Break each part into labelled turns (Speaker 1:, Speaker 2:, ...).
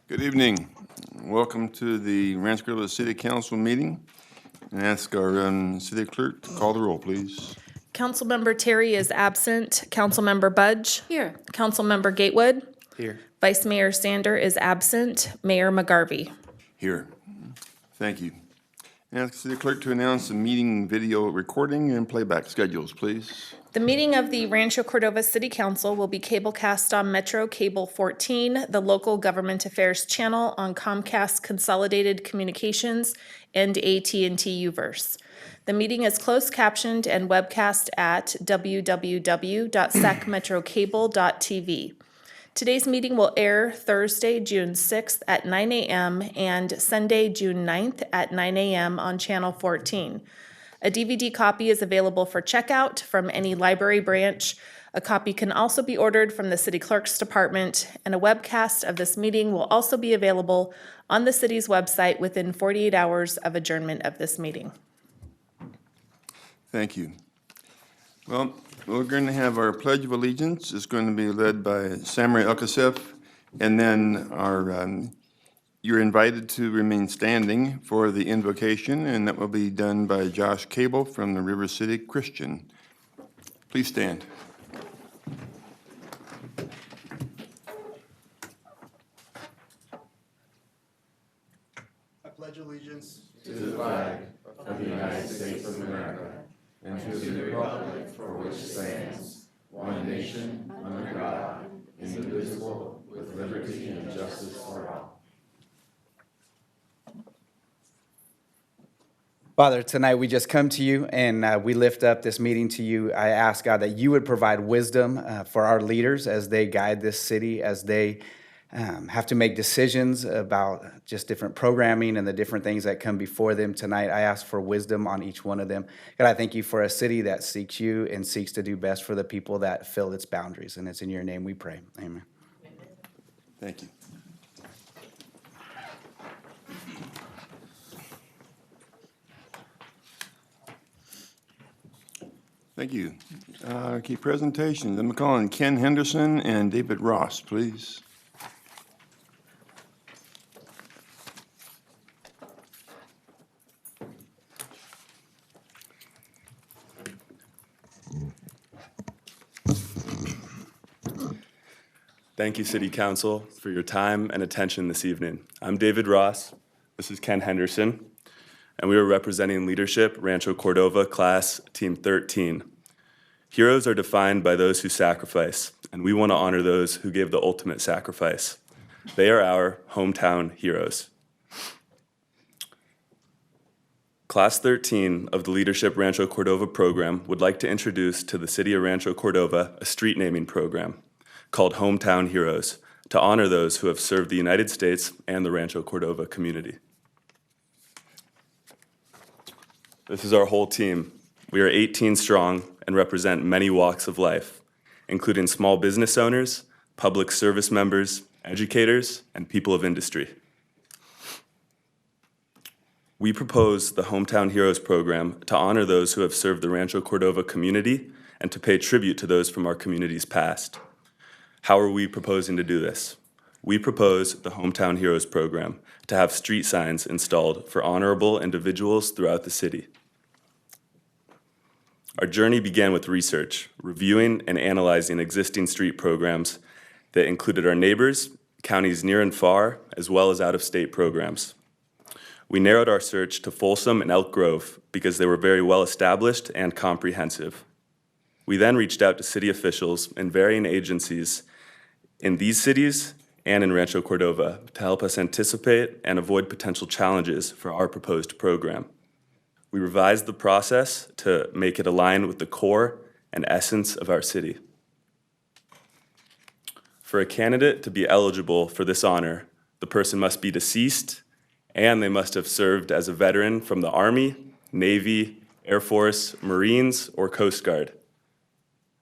Speaker 1: Good evening. Welcome to the Rancho Cordova City Council meeting. And ask our city clerk to call the roll, please.
Speaker 2: Councilmember Terry is absent. Councilmember Budge.
Speaker 3: Here.
Speaker 2: Councilmember Gatewood.
Speaker 4: Here.
Speaker 2: Vice Mayor Sander is absent. Mayor McGarvey.
Speaker 1: Here. Thank you. Ask the city clerk to announce the meeting video recording and playback schedules, please.
Speaker 2: The meeting of the Rancho Cordova City Council will be cablecast on Metro Cable 14, the local government affairs channel on Comcast Consolidated Communications and AT&T Uverse. The meeting is closed captioned and webcast at www.sacmetrocable.tv. Today's meeting will air Thursday, June 6th at 9 a.m. and Sunday, June 9th at 9 a.m. on Channel 14. A DVD copy is available for checkout from any library branch. A copy can also be ordered from the City Clerk's Department, and a webcast of this meeting will also be available on the city's website within 48 hours of adjournment of this meeting.
Speaker 1: Thank you. Well, we're going to have our Pledge of Allegiance. It's going to be led by Samurai Alkasef, and then you're invited to remain standing for the invocation, and that will be done by Josh Cable from the River City Christian. Please stand.
Speaker 5: I pledge allegiance
Speaker 6: to the flag of the United States of America and to the republic for which it stands, one nation, under God, indivisible, with liberty and justice for all.
Speaker 4: Father, tonight we just come to you and we lift up this meeting to you. I ask, God, that you would provide wisdom for our leaders as they guide this city, as they have to make decisions about just different programming and the different things that come before them tonight. I ask for wisdom on each one of them. God, I thank you for a city that seeks you and seeks to do best for the people that fill its boundaries. And it's in your name we pray. Amen.
Speaker 1: Thank you. Thank you. Key presentations. I'm calling Ken Henderson and David Ross, please.
Speaker 7: Thank you, City Council, for your time and attention this evening. I'm David Ross. This is Ken Henderson, and we are representing leadership, Rancho Cordova, Class Team 13. Heroes are defined by those who sacrifice, and we want to honor those who gave the ultimate sacrifice. They are our hometown heroes. Class 13 of the Leadership Rancho Cordova program would like to introduce to the City of Rancho Cordova a street naming program called Hometown Heroes to honor those who have served the United States and the Rancho Cordova community. This is our whole team. We are 18 strong and represent many walks of life, including small business owners, public service members, educators, and people of industry. We propose the Hometown Heroes program to honor those who have served the Rancho Cordova community and to pay tribute to those from our community's past. How are we proposing to do this? We propose the Hometown Heroes program to have street signs installed for honorable individuals throughout the city. Our journey began with research, reviewing and analyzing existing street programs that included our neighbors, counties near and far, as well as out-of-state programs. We narrowed our search to Folsom and Elk Grove because they were very well established and comprehensive. We then reached out to city officials and varying agencies in these cities and in Rancho Cordova to help us anticipate and avoid potential challenges for our proposed program. We revised the process to make it align with the core and essence of our city. For a candidate to be eligible for this honor, the person must be deceased and they must have served as a veteran from the Army, Navy, Air Force, Marines, or Coast Guard.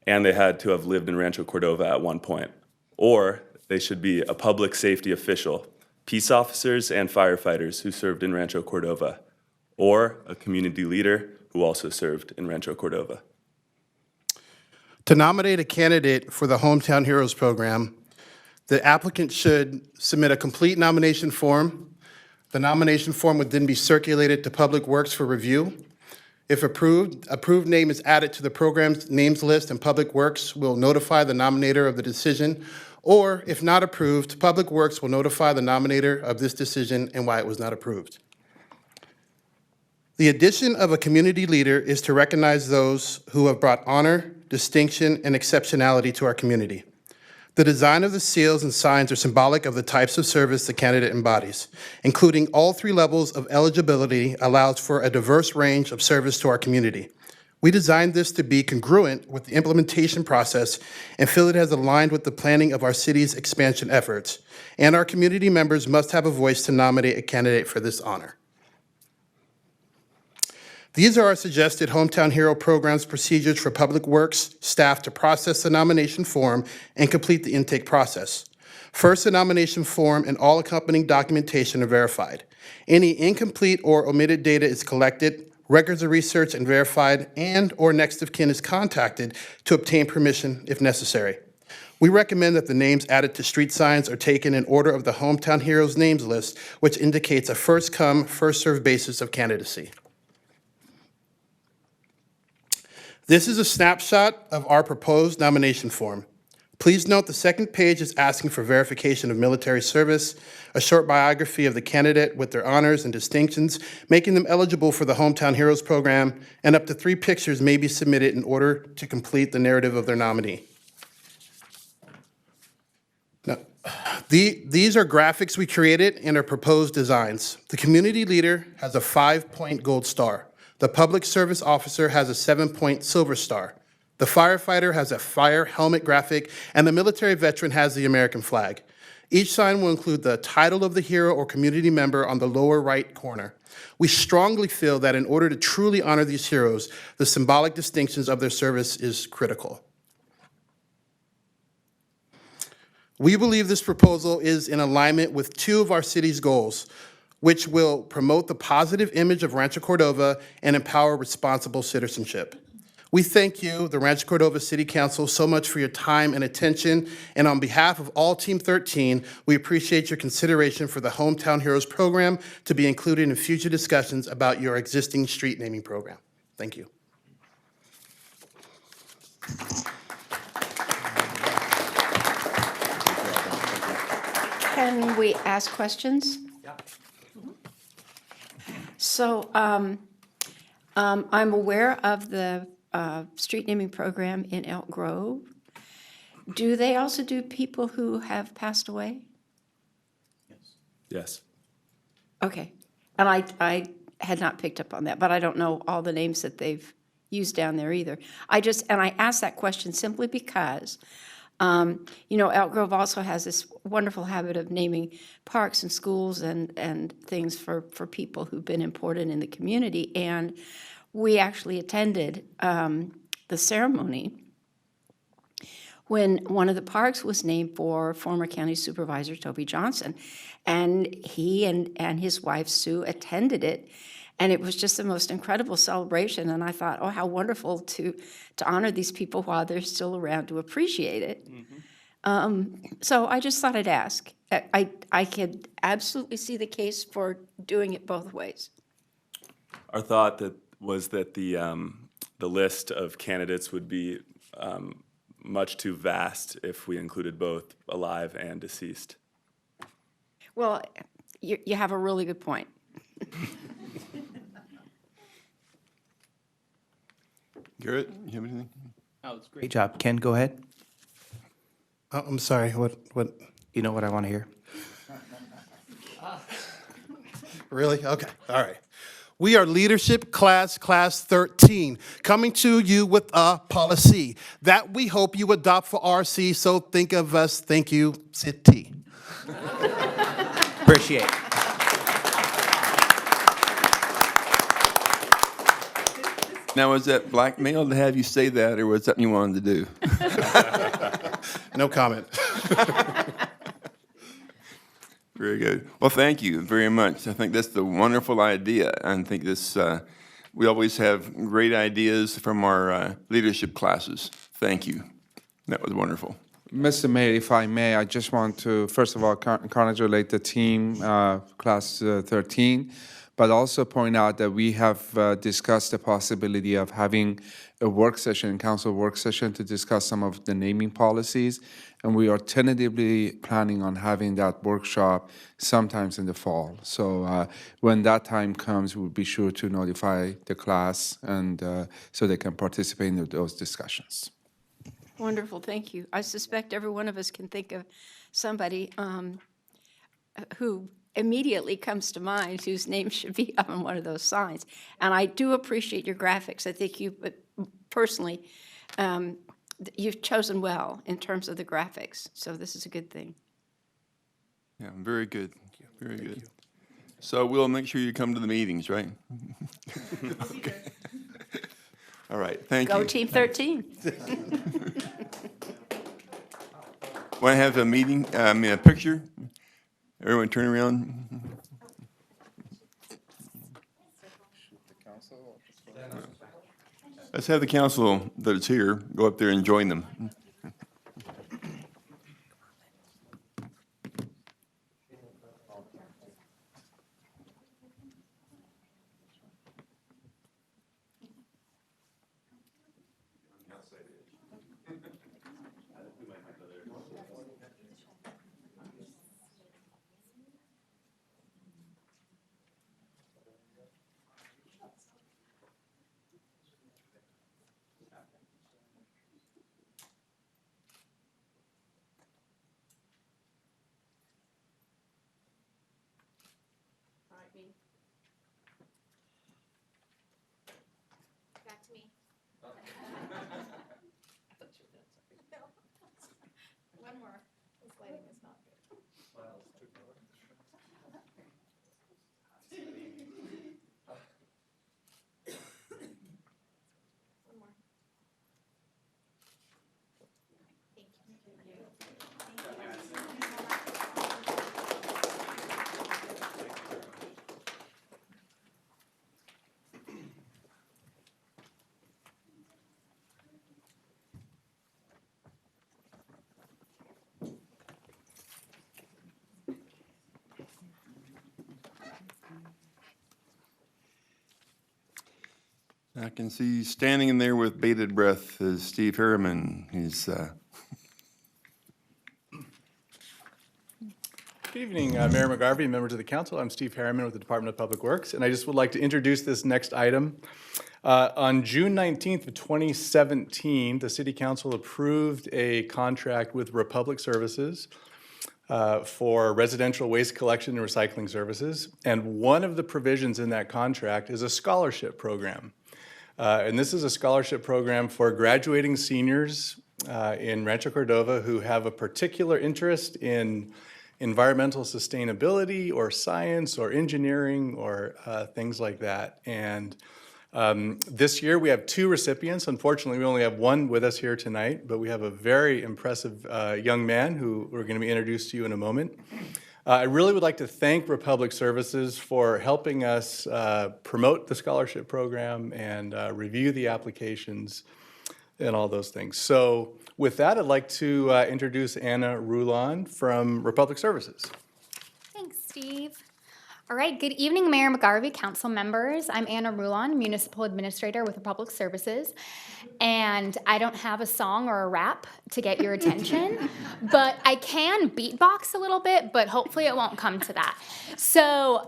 Speaker 7: And they had to have lived in Rancho Cordova at one point. Or they should be a public safety official, peace officers and firefighters who served in Rancho Cordova, or a community leader who also served in Rancho Cordova.
Speaker 5: To nominate a candidate for the Hometown Heroes program, The applicant should submit a complete nomination form. The nomination form would then be circulated to Public Works for review. If approved name is added to the program's names list, and Public Works will notify the nominator of the decision. Or if not approved, Public Works will notify the nominator of this decision and why it was not approved. The addition of a community leader is to recognize those who have brought honor, distinction, and exceptionality to our community. The design of the seals and signs are symbolic of the types of service the candidate embodies. Including all 3 levels of eligibility allows for a diverse range of service to our community. We designed this to be congruent with the implementation process and feel it has aligned with the planning of our city's expansion efforts. And our community members must have a voice to nominate a candidate for this honor. These are our suggested Hometown Hero Program's procedures for Public Works staff to process the nomination form and complete the intake process. First, the nomination form and all accompanying documentation are verified. Any incomplete or omitted data is collected, records are researched and verified, and/or next of kin is contacted to obtain permission if necessary. We recommend that the names added to street signs are taken in order of the Hometown Heroes names list, which indicates a first-come, first-served basis of candidacy. This is a snapshot of our proposed nomination form. Please note the second page is asking for verification of military service, a short biography of the candidate with their honors and distinctions, making them eligible for the Hometown Heroes program, and up to 3 pictures may be submitted in order to complete the narrative of their nominee. Now, these are graphics we created and are proposed designs. The community leader has a 5-point gold star. The public service officer has a 7-point silver star. The firefighter has a fire helmet graphic, and the military veteran has the American flag. Each sign will include the title of the hero or community member on the lower right corner. We strongly feel that in order to truly honor these heroes, the symbolic distinctions of their service is critical. We believe this proposal is in alignment with 2 of our city's goals, which will promote the positive image of Rancho Cordova and empower responsible citizenship. We thank you, the Rancho Cordova City Council, so much for your time and attention, and on behalf of all Team 13, we appreciate your consideration for the Hometown Heroes program to be included in future discussions about your existing street naming program. Thank you.
Speaker 3: Can we ask questions? Yeah. So I'm aware of the street naming program in Elk Grove. Do they also do people who have passed away?
Speaker 7: Yes.
Speaker 3: Okay. And I had not picked up on that, but I don't know all the names that they've used down there either. I asked that question simply because, Elk Grove also has this wonderful habit of naming parks and schools and things for people who've been important in the community. And we actually attended the ceremony when one of the parks was named for former County Supervisor Toby Johnson. And he and his wife, Sue, attended it. And it was just the most incredible celebration. And I thought, oh, how wonderful to honor these people while they're still around to appreciate it. Mm-hmm. So I just thought I'd ask. I could absolutely see the case for doing it both ways.
Speaker 7: Our thought was that the list of candidates would be much too vast if we included both alive and deceased.
Speaker 3: Well, you have a really good point.
Speaker 1: Garrett, you have anything?
Speaker 8: Oh, it's great job. Ken, go ahead.
Speaker 5: Oh, I'm sorry, what?
Speaker 8: You know what I want to hear.
Speaker 5: Really? Okay, all right. We are Leadership Class 13, coming to you with a policy that we hope you adopt for RC, so think of us, thank you, City.
Speaker 8: Appreciate it.
Speaker 1: Now, was that blackmail to have you say that, or was that something you wanted to do?
Speaker 5: No comment.
Speaker 1: Very good. Well, thank you very much. I think that's the wonderful idea. I think this, we always have great ideas from our leadership classes. Thank you. That was wonderful.
Speaker 6: Mr. Mayor, if I may, I just want to, first of all, congratulate the team, Class 13, but also point out that we have discussed the possibility of having a work session, council work session, to discuss some of the naming policies, and we are tentatively planning on having that workshop sometimes in the fall. So when that time comes, we'll be sure to notify the class, and so they can participate in those discussions.
Speaker 3: Wonderful, thank you. I suspect every one of us can think of somebody who immediately comes to mind whose name should be on one of those signs. And I do appreciate your graphics. I think you, personally, you've chosen well in terms of the graphics, so this is a good thing.
Speaker 1: Yeah, very good, very good. So we'll make sure you come to the meetings, right? Okay. All right, thank you.
Speaker 3: Go Team 13.
Speaker 1: Want to have a meeting, a picture? Everyone turn around. Let's have the council that's here go up there and join them.
Speaker 9: Back to me. One more. This lighting is not good. One more. Thank you.
Speaker 1: I can see standing in there with bated breath is Steve Harriman. He's,
Speaker 10: Good evening, Mayor McGarvey, members of the council. I'm Steve Harriman with the Department of Public Works, and I just would like to introduce this next item. On June 19th of 2017, the City Council approved a contract with Republic Services for residential waste collection and recycling services, and one of the provisions in that contract is a scholarship program. And this is a scholarship program for graduating seniors in Rancho Cordova who have a particular interest in environmental sustainability or science or engineering or things like that. And this year we have 2 recipients. Unfortunately, we only have one with us here tonight, but we have a very impressive young man who we're going to be introduced to you in a moment. I really would like to thank Republic Services for helping us promote the scholarship program and review the applications and all those things. So with that, I'd like to introduce Anna Rulon from Republic Services.
Speaker 9: Thanks, Steve. All right, good evening, Mayor McGarvey, council members. I'm Anna Rulon, Municipal Administrator with Republic Services. And I don't have a song or a rap to get your attention, but I can beatbox a little bit, but hopefully it won't come to that. So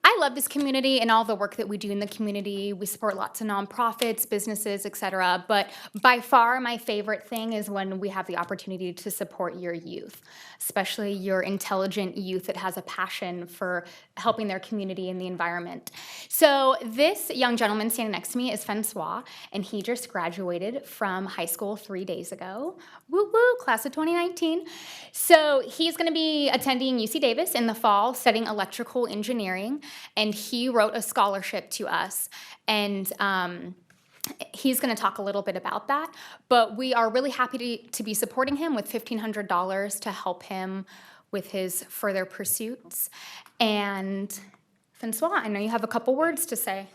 Speaker 9: I love this community and all the work that we do in the community. We support lots of nonprofits, businesses, et cetera. But by far, my favorite thing is when we have the opportunity to support your youth, especially your intelligent youth that has a passion for helping their community and the environment. So this young gentleman standing next to me is Francois, and he just graduated from high school 3 days ago. Woo woo, class of 2019. So he's going to be attending UC Davis in the fall, studying electrical engineering. And he wrote a scholarship to us, and he's going to talk a little bit about that. But we are really happy to be supporting him with $1,500 to help him with his further pursuits. And Francois, I know you have a couple words to say.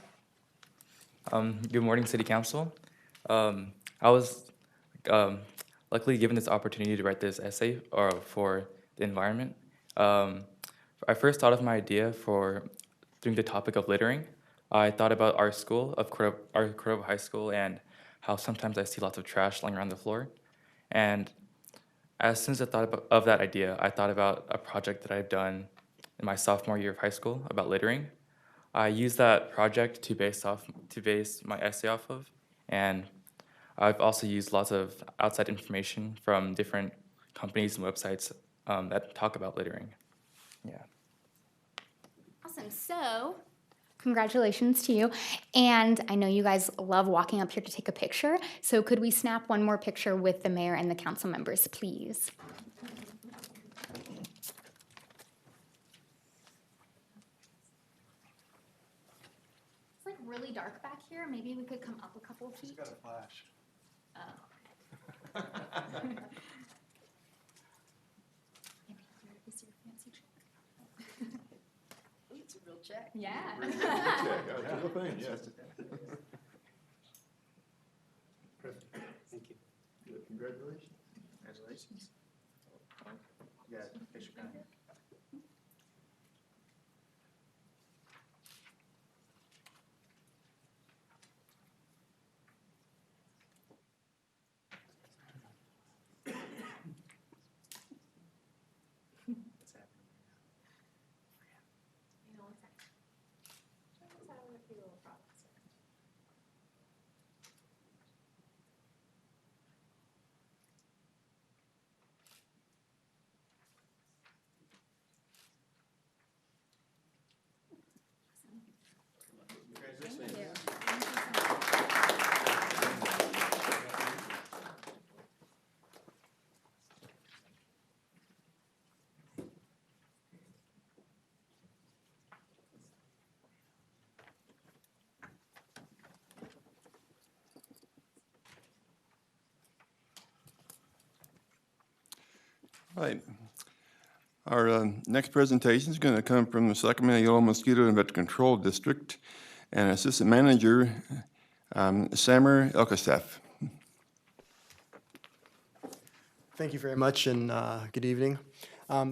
Speaker 11: Good morning, City Council. I was Luckily, given this opportunity to write this essay for the environment, I first thought of my idea for doing the topic of littering. I thought about our school, our Cordova High School, and how sometimes I see lots of trash lying around the floor. And as soon as I thought of that idea, I thought about a project that I've done in my sophomore year of high school about littering. I used that project to base my essay off of, and I've also used lots of outside information from different companies and websites that talk about littering. Yeah.
Speaker 9: Awesome. So, congratulations to you. And I know you guys love walking up here to take a picture. So, could we snap one more picture with the mayor and the council members, please? It's like really dark back here. Maybe we could come up a couple of feet.
Speaker 10: Got a flash.
Speaker 9: Oh. Maybe here is your fancy check.
Speaker 3: It's a real check.
Speaker 9: Yeah.
Speaker 1: Congratulations.
Speaker 8: Congratulations. Yeah, picture kind of.
Speaker 1: Right. Our next presentation is going to come from the Sacramento Yellow Mosquito and Vector Control District, and Assistant Manager Samer Elkasef.
Speaker 12: Thank you very much, and good evening.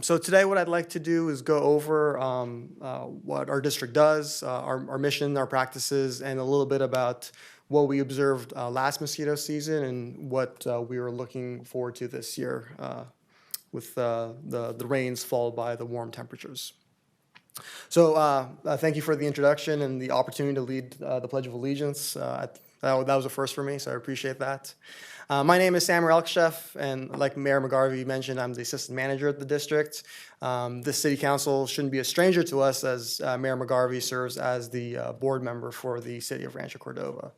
Speaker 12: So today what I'd like to do is go over what our district does, our mission, our practices, and a little bit about what we observed last mosquito season and what we were looking forward to this year with the rains followed by the warm temperatures. So thank you for the introduction and the opportunity to lead the Pledge of Allegiance. That was a first for me, so I appreciate that. My name is Samer Elkasef, and like Mayor McGarvey mentioned, I'm the assistant manager at the district. This city council shouldn't be a stranger to us, as Mayor McGarvey serves as the board member for the city of Rancho Cordova.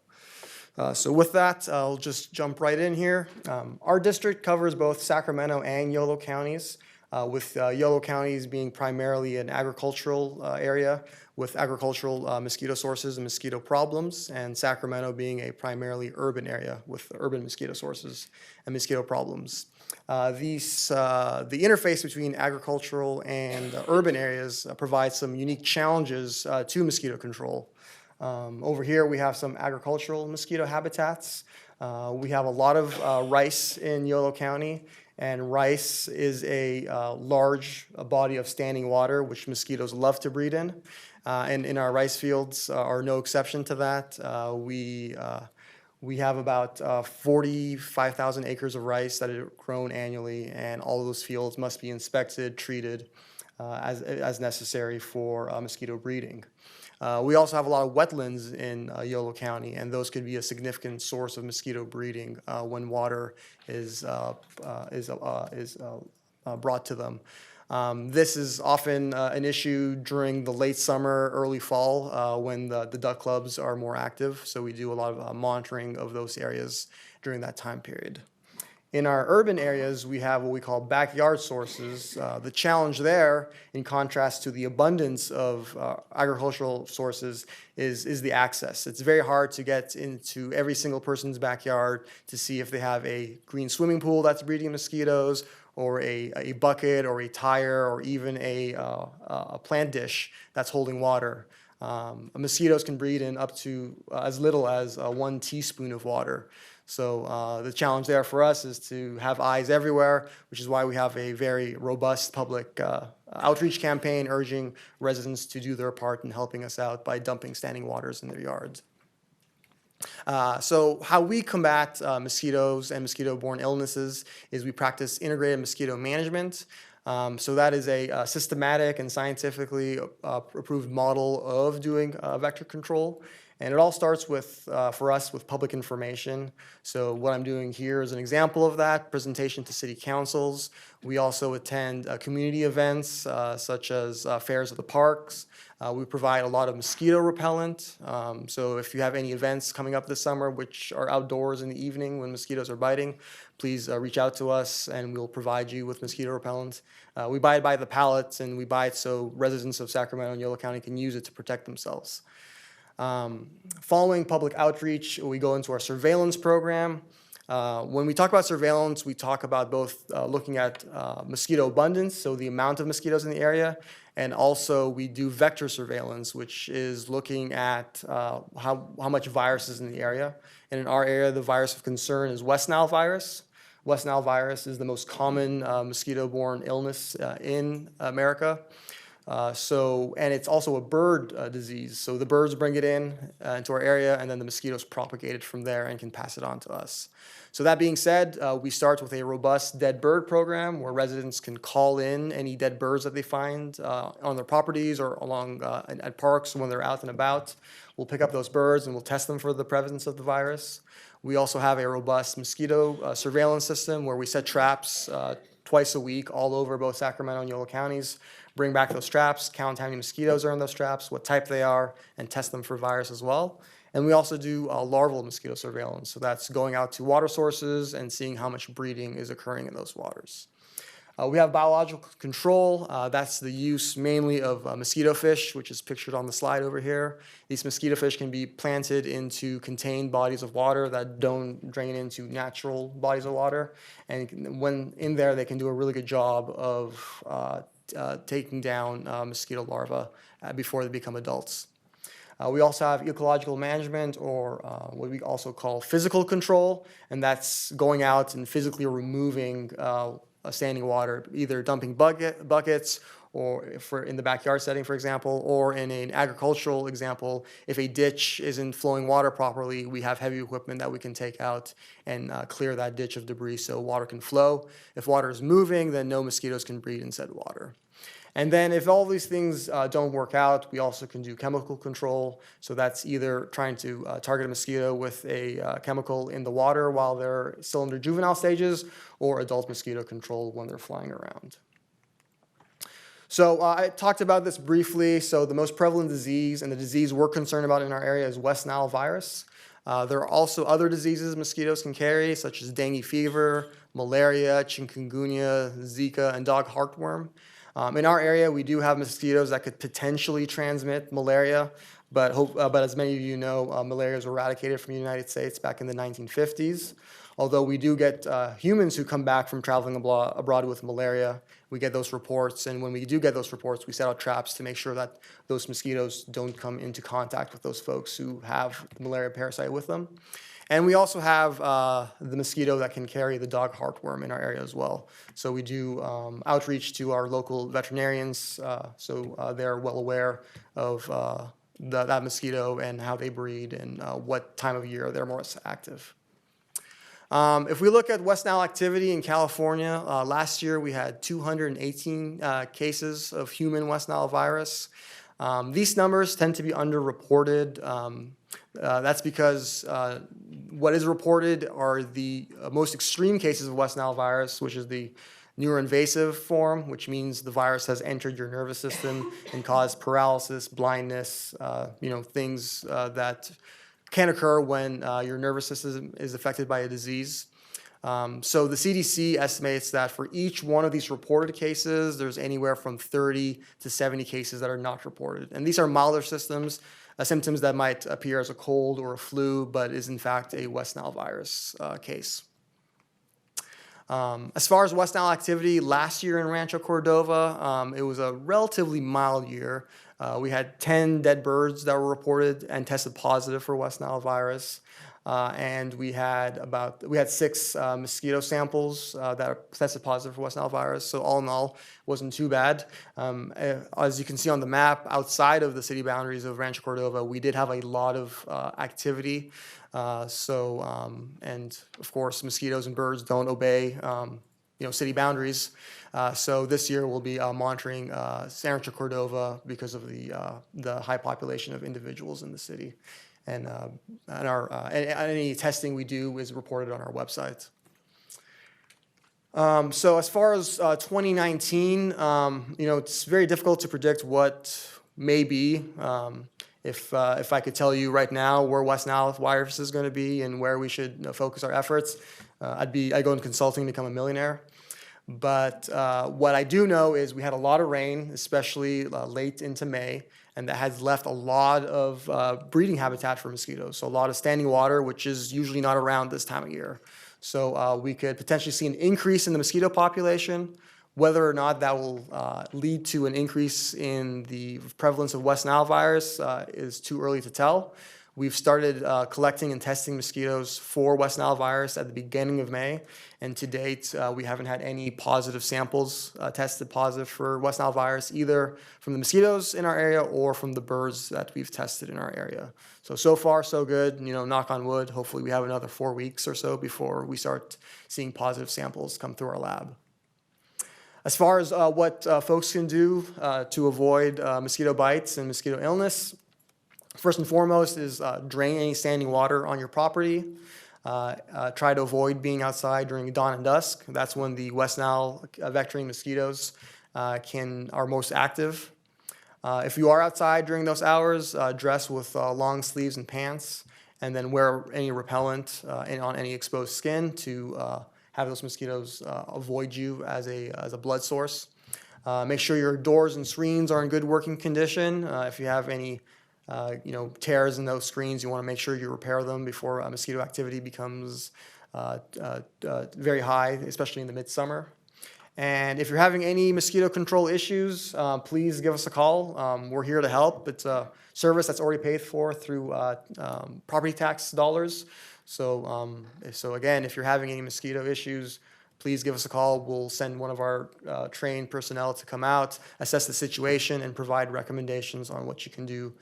Speaker 12: So with that, I'll just jump right in here. Our district covers both Sacramento and Yolo counties, with Yolo counties being primarily an agricultural area with agricultural mosquito sources and mosquito problems, and Sacramento being a primarily urban area with urban mosquito sources and mosquito problems. The interface between agricultural and urban areas provides some unique challenges to mosquito control. Over here, we have some agricultural mosquito habitats. We have a lot of rice in Yolo County, and rice is a large body of standing water which mosquitoes love to breed in. And in our rice fields are no exception to that. We have about 45,000 acres of rice that are grown annually, and all of those fields must be inspected, treated as necessary for mosquito breeding. We also have a lot of wetlands in Yolo County, and those could be a significant source of mosquito breeding when water is brought to them. This is often an issue during the late summer, early fall, when the duck clubs are more active. So we do a lot of monitoring of those areas during that time period. In our urban areas, we have what we call backyard sources. The challenge there, in contrast to the abundance of agricultural sources, is the access. It's very hard to get into every single person's backyard to see if they have a green swimming pool that's breeding mosquitoes, or a bucket, or a tire, or even a plant dish that's holding water. Mosquitoes can breed in up to as little as 1 teaspoon of water. So the challenge there for us is to have eyes everywhere, which is why we have a very robust public outreach campaign urging residents to do their part in helping us out by dumping standing waters in their yards. So how we combat mosquitoes and mosquito-borne illnesses is we practice integrated mosquito management. So that is a systematic and scientifically approved model of doing vector control. And it all starts with, for us, with public information. So what I'm doing here is an example of that, presentation to city councils. We also attend community events such as fairs of the parks. We provide a lot of mosquito repellent. So if you have any events coming up this summer which are outdoors in the evening when mosquitoes are biting, please reach out to us and we'll provide you with mosquito repellent. We buy it by the pallets and we buy it so residents of Sacramento and Yolo County can use it to protect themselves. Following public outreach, we go into our surveillance program. When we talk about surveillance, we talk about both looking at mosquito abundance, so the amount of mosquitoes in the area, and also we do vector surveillance, which is looking at how much virus is in the area. And in our area, the virus of concern is West Nile virus. West Nile virus is the most common mosquito-borne illness in America. And it's also a bird disease. So the birds bring it into our area, and then the mosquitoes propagate it from there and can pass it on to us. So that being said, we start with a robust dead bird program where residents can call in any dead birds that they find on their properties or along at parks when they're out and about. We'll pick up those birds and we'll test them for the presence of the virus. We also have a robust mosquito surveillance system where we set traps twice a week all over both Sacramento and Yolo counties. Bring back those traps, count how many mosquitoes are in those traps, what type they are, and test them for virus as well. And we also do larval mosquito surveillance. So that's going out to water sources and seeing how much breeding is occurring in those waters. We have biological control. That's the use mainly of mosquito fish, which is pictured on the slide over here. These mosquito fish can be planted into contained bodies of water that don't drain into natural bodies of water. And when in there, they can do a really good job of taking down mosquito larvae before they become adults. We also have ecological management, or what we also call physical control, and that's going out and physically removing standing water, either dumping buckets, or if we're in the backyard setting, for example, or in an agricultural example, if a ditch isn't flowing water properly, we have heavy equipment that we can take out and clear that ditch of debris so water can flow. If water is moving, then no mosquitoes can breed in said water. And then if all these things don't work out, we also can do chemical control. So that's either trying to target a mosquito with a chemical in the water while they're still in their juvenile stages, or adult mosquito control when they're flying around. So I talked about this briefly. So the most prevalent disease, and the disease we're concerned about in our area, is West Nile virus. There are also other diseases mosquitoes can carry, such as dengue fever, malaria, chikungunya, Zika, and dog heartworm. In our area, we do have mosquitoes that could potentially transmit malaria, but as many of you know, malaria was eradicated from the United States back in the 1950s. Although we do get humans who come back from traveling abroad with malaria, we get those reports, and when we do get those reports, we set out traps to make sure that those mosquitoes don't come into contact with those folks who have the malaria parasite with them. And we also have the mosquito that can carry the dog heartworm in our area as well. So we do outreach to our local veterinarians, so they're well aware of that mosquito and how they breed and what time of year they're most active. If we look at West Nile activity in California, last year we had 218 cases of human West Nile virus. These numbers tend to be underreported. That's because what is reported are the most extreme cases of West Nile virus, which is the neuroinvasive form, which means the virus has entered your nervous system and caused paralysis, blindness, things that can occur when your nervous system is affected by a disease. So the CDC estimates that for each one of these reported cases, there's anywhere from 30 to 70 cases that are not reported. And these are milder symptoms that might appear as a cold or a flu, but is in fact a West Nile virus case. As far as West Nile activity, last year in Rancho Cordova, it was a relatively mild year. We had 10 dead birds that were reported and tested positive for West Nile virus. and we had 6 mosquito samples that tested positive for West Nile virus. So all in all, wasn't too bad. As you can see on the map, outside of the city boundaries of Rancho Cordova, we did have a lot of activity. And of course, mosquitoes and birds don't obey city boundaries. So this year we'll be monitoring Rancho Cordova because of the high population of individuals in the city. And any testing we do is reported on our website. So as far as 2019, it's very difficult to predict what may be. If I could tell you right now where West Nile virus is going to be and where we should focus our efforts, I'd go into consulting to become a millionaire. But what I do know is we had a lot of rain, especially late into May, and that has left a lot of breeding habitat for mosquitoes. So a lot of standing water, which is usually not around this time of year. So we could potentially see an increase in the mosquito population. Whether or not that will lead to an increase in the prevalence of West Nile virus is too early to tell. We've started collecting and testing mosquitoes for West Nile virus at the beginning of May, and to date, we haven't had any positive samples tested positive for West Nile virus, either from the mosquitoes in our area or from the birds that we've tested in our area. So far, so good, knock on wood. Hopefully we have another 4 weeks or so before we start seeing positive samples come through our lab. As far as what folks can do to avoid mosquito bites and mosquito illness, first and foremost is drain any standing water on your property. Try to avoid being outside during dawn and dusk. That's when the West Nile vectoring mosquitoes are most active. If you are outside during those hours, dress with long sleeves and pants, and then wear any repellent on any exposed skin to have those mosquitoes avoid you as a blood source. Make sure your doors and screens are in good working condition. If you have any tears in those screens, you want to make sure you repair them before mosquito activity becomes very high, especially in the midsummer. And if you're having any mosquito control issues, please give us a call. We're here to help. It's a service that's already paid for through property tax dollars. So again, if you're having any mosquito issues, please give us a call. We'll send one of our trained personnel to come out, assess the situation, and provide recommendations on what you can do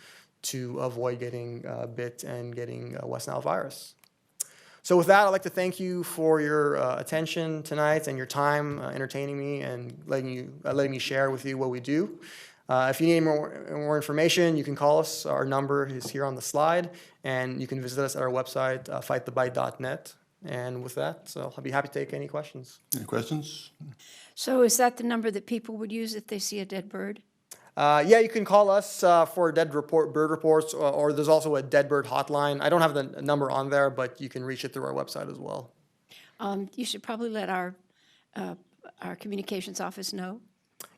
Speaker 12: to avoid getting bit and getting West Nile virus. So with that, I'd like to thank you for your attention tonight and your time entertaining me and letting me share with you what we do. If you need more information, you can call us. Our number is here on the slide, and you can visit us at our website, fightthebite.net. And with that, so I'll be happy to take any questions.
Speaker 1: Any questions?
Speaker 3: So is that the number that people would use if they see a dead bird?
Speaker 12: Yeah, you can call us for bird reports, or there's also a dead bird hotline. I don't have the number on there, but you can reach it through our website as well.
Speaker 3: You should probably let our communications office know.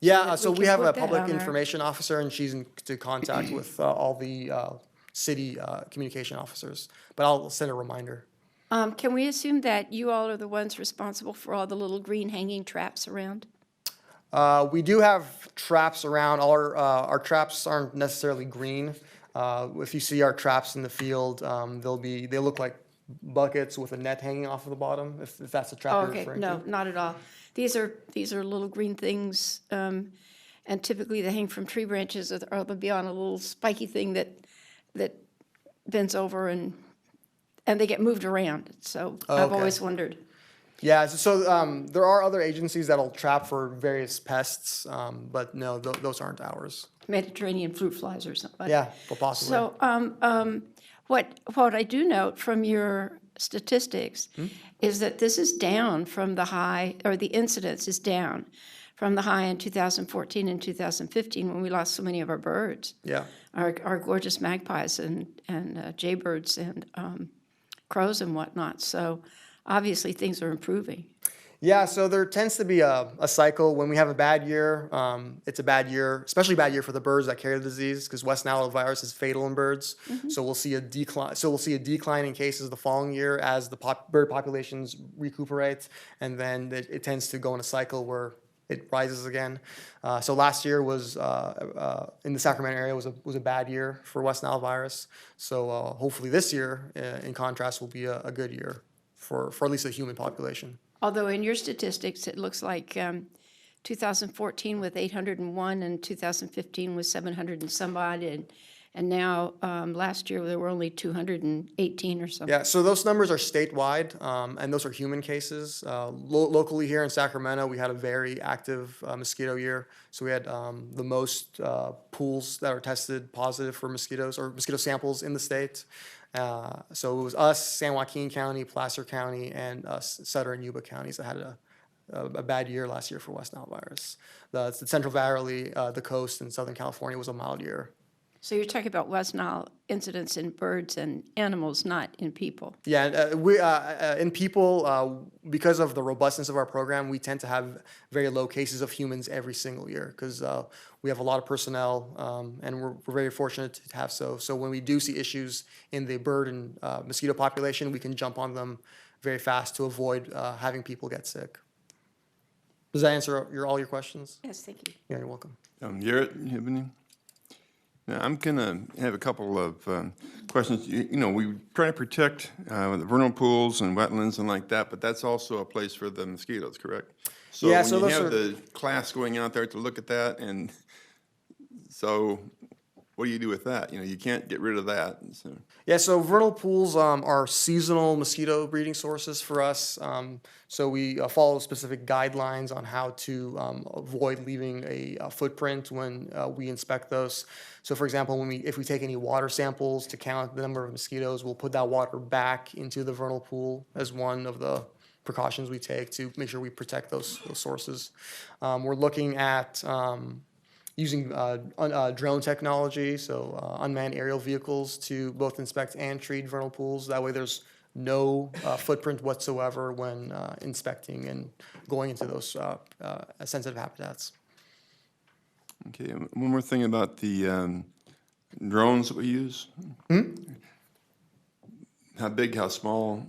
Speaker 12: Yeah, so
Speaker 3: we
Speaker 12: we
Speaker 3: can
Speaker 12: have a
Speaker 3: put that
Speaker 12: public
Speaker 3: on our-
Speaker 12: information officer, and she's in contact with all the city communication officers. But I'll send a reminder.
Speaker 3: Can we assume that you all are the ones responsible for all the little green hanging traps around?
Speaker 12: We do have traps around. Our traps aren't necessarily green. If you see our traps in the field, they look like buckets with a net hanging off of the bottom. If that's the trap
Speaker 3: Oh,
Speaker 12: you're
Speaker 3: okay,
Speaker 12: referring
Speaker 3: no,
Speaker 12: to.
Speaker 3: not at all. These are little green things, and typically they hang from tree branches, or they'll be on a little spiky thing that bends over and they get moved around. So I've
Speaker 12: Okay.
Speaker 3: always wondered.
Speaker 12: Yeah, so there are other agencies that'll trap for various pests, but no, those aren't ours.
Speaker 3: Mediterranean fruit flies or something.
Speaker 12: Yeah, well, possibly.
Speaker 3: So, what I do note from your statistics is that this is down from the high, or the incidence is down from the high in 2014 and 2015 when we lost so many of our birds.
Speaker 12: Yeah.
Speaker 3: Our gorgeous magpies and jaybirds and crows and whatnot. So obviously things are improving.
Speaker 12: Yeah, so there tends to be a cycle. When we have a bad year, it's a bad year, especially bad year for the birds that carry the disease, because West Nile virus is fatal in birds. So we'll see a decline. So we'll see a decline in cases the following year as the bird populations recuperate, and then it tends to go in a cycle where it rises again. So last year was, in the Sacramento area, was a bad year for West Nile virus. So hopefully this year, in contrast, will be a good year for at least the human population.
Speaker 3: Although in your statistics, it looks like 2014 with 801 and 2015 with 700 and some odd, and now last year there were only 218 or something.
Speaker 12: Yeah, so those numbers are statewide, and those are human cases. Locally here in Sacramento, we had a very active mosquito year. So we had the most pools that were tested positive for mosquitoes or mosquito samples in the state. So it was us, San Joaquin County, Placer County, and Sutter and Yuba counties that had a bad year last year for West Nile virus. The Central Valley, the coast, and Southern California was a mild year.
Speaker 3: So you're talking about West Nile incidents in birds and animals, not in people.
Speaker 12: Yeah, we in people, because of the robustness of our program, we tend to have very low cases of humans every single year because we have a lot of personnel, and we're very fortunate to have so. So when we do see issues in the bird and mosquito population, we can jump on them very fast to avoid having people get sick. Does that answer all your questions?
Speaker 3: Yes, thank you.
Speaker 12: Yeah, you're welcome.
Speaker 1: Garrett, you have any? Now, I'm going to have a couple of questions. We try to protect the vernal pools and wetlands and like that, but that's also a place for the mosquitoes, correct? So
Speaker 12: Yeah,
Speaker 1: when
Speaker 12: so
Speaker 1: you
Speaker 12: those
Speaker 1: have
Speaker 12: are-
Speaker 1: the class going out there to look at that, and so what do you do with that? You can't get rid of that. So.
Speaker 12: Yeah, so vernal pools are seasonal mosquito breeding sources for us. So we follow specific guidelines on how to avoid leaving a footprint when we inspect those. So for example, if we take any water samples to count the number of mosquitoes, we'll put that water back into the vernal pool as one of the precautions we take to make sure we protect those sources. We're looking at using drone technology, so unmanned aerial vehicles to both inspect and treat vernal pools. That way there's no footprint whatsoever when inspecting and going into those sensitive habitats.
Speaker 1: Okay, one more thing about the drones that we use. How big, how small?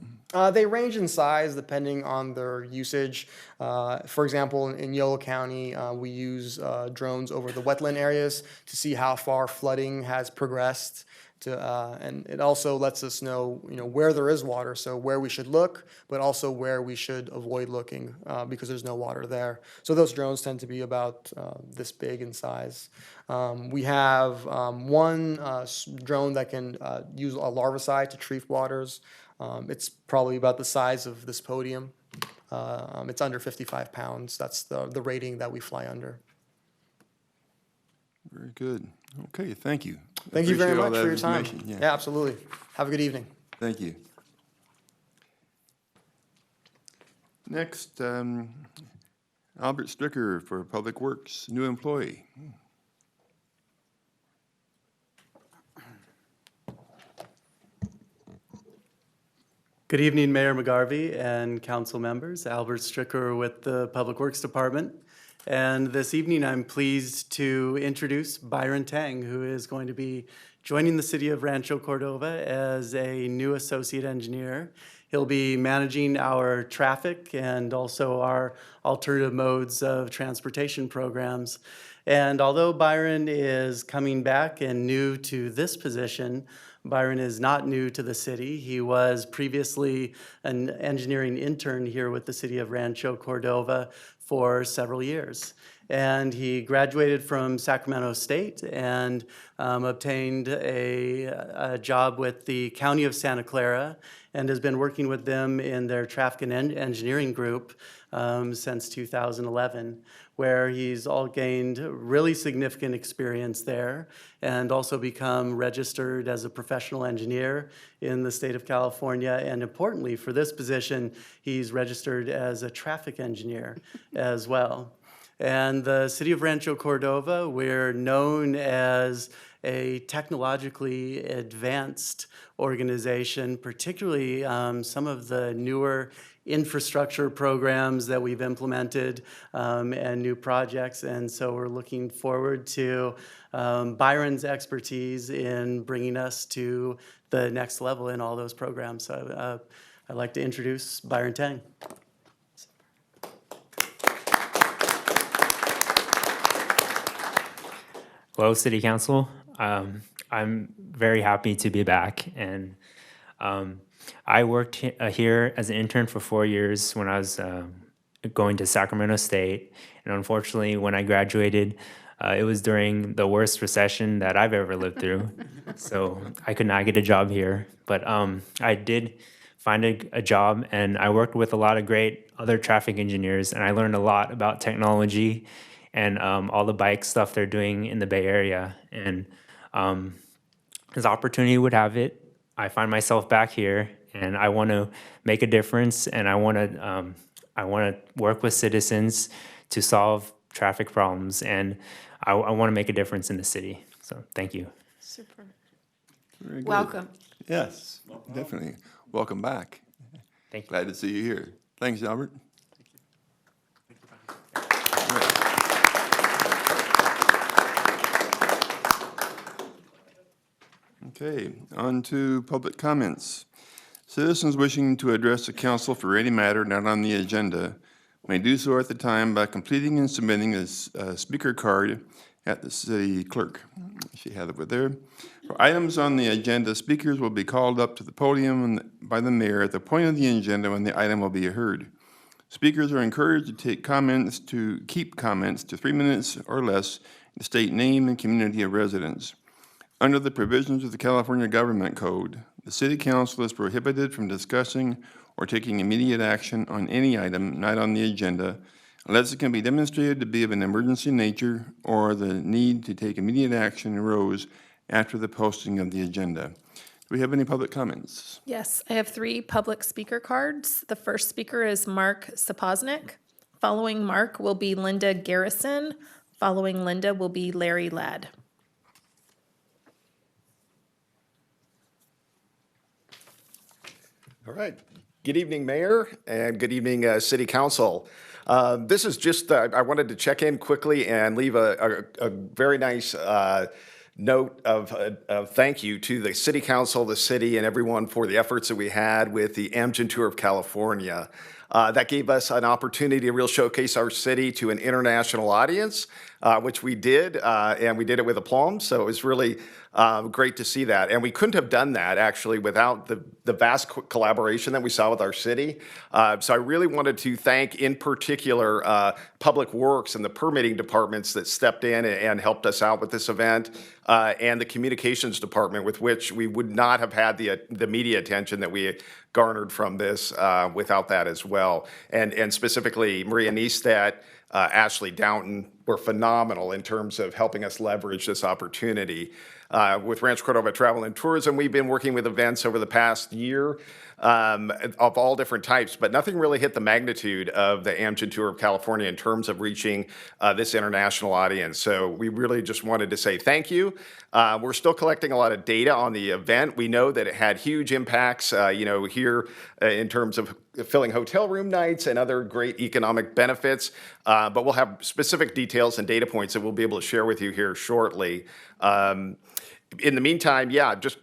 Speaker 12: They range in size depending on their usage. For example, in Yolo County, we use drones over the wetland areas to see how far flooding has progressed. And it also lets us know, where there is water, so where we should look, but also where we should avoid looking because there's no water there. So those drones tend to be about this big in size. We have one drone that can use a larvicide to treat waters. It's probably about the size of this podium. It's under 55 pounds. That's the rating that we fly under.
Speaker 1: Very good. Okay, thank you.
Speaker 12: Thank you very
Speaker 1: Appreciate all
Speaker 12: much
Speaker 1: that
Speaker 12: for your time.
Speaker 1: information.
Speaker 12: Yeah, absolutely. Have a good evening.
Speaker 1: Thank you. Next, Albert Stricker for Public Works, new employee.
Speaker 13: Good evening, Mayor McGarvey and council members. Albert Stricker with the Public Works Department. And this evening, I'm pleased to introduce Byron Tang, who is going to be joining the city of Rancho Cordova as a new associate engineer. He'll be managing our traffic and also our alternative modes of transportation programs. And although Byron is coming back and new to this position, Byron is not new to the city. He was previously an engineering intern here with the city of Rancho Cordova for several years. And he graduated from Sacramento State and obtained a job with the County of Santa Clara and has been working with them in their traffic and engineering group since 2011, where he's all gained really significant experience there and also become registered as a professional engineer in the state of California. And importantly, for this position, he's registered as a traffic engineer as well. And the city of Rancho Cordova, we're known as a technologically advanced organization, particularly some of the newer infrastructure programs that we've implemented and new projects. And so we're looking forward to Byron's expertise in bringing us to the next level in all those programs. So I'd like to introduce Byron Tang.
Speaker 14: Hello, City Council. I'm very happy to be back, and I worked here as an intern for 4 years when I was going to Sacramento State, and unfortunately, when I graduated, it was during the worst recession that I've ever lived through, so I could not get a job here. But I did find a job, and I worked with a lot of great other traffic engineers, and I learned a lot about technology and all the bike stuff they're doing in the Bay Area. And as opportunity would have it, I find myself back here, and I want to make a difference, and I want to work with citizens to solve traffic problems, and I want to make a difference in the city. So thank you.
Speaker 3: Super.
Speaker 1: Very good.
Speaker 3: Welcome.
Speaker 1: Yes, definitely. Welcome back.
Speaker 14: Thank you.
Speaker 1: Glad to see you here. Thanks, Albert. Okay, on to public comments. Citizens wishing to address the council for any matter not on the agenda may do so at the time by completing and submitting a speaker card at the city clerk. She had it over there. For items on the agenda, speakers will be called up to the podium by the mayor at the point of the agenda when the item will be heard. Speakers are encouraged to keep comments to 3 minutes or less, and state name and community of residence. Under the provisions of the California Government Code, the City Council is prohibited from discussing or taking immediate action on any item not on the agenda unless it can be demonstrated to be of an emergency nature or the need to take immediate action arose after the posting of the agenda. Do we have any public comments?
Speaker 2: Yes, I have 3 public speaker cards. The first speaker is Mark Sapoznik. Following Mark will be Linda Garrison. Following Linda will be Larry Ladd.
Speaker 15: All right. Good evening, Mayor, and good evening, City Council. This is just, I wanted to check in quickly and leave a very nice note of thank you to the City Council, the city, and everyone for the efforts that we had with the Amgen Tour of California. That gave us an opportunity to really showcase our city to an international audience, which we did, and we did it with aplomb, so it was really great to see that. And we couldn't have done that, actually, without the vast collaboration that we saw with our city. So I really wanted to thank, in particular, Public Works and the permitting departments that stepped in and helped us out with this event, and the communications department, with which we would not have had the media attention that we garnered from this without that as well. And specifically, Maria Neistat, Ashley Downton were phenomenal in terms of helping us leverage this opportunity. With Rancho Cordova Travel and Tourism, we've been working with events over the past year of all different types, but nothing really hit the magnitude of the Amgen Tour of California in terms of reaching this international audience. So we really just wanted to say thank you. We're still collecting a lot of data on the event. We know that it had huge impacts, here in terms of filling hotel room nights and other great economic benefits, but we'll have specific details and data points that we'll be able to share with you here shortly. In the meantime, just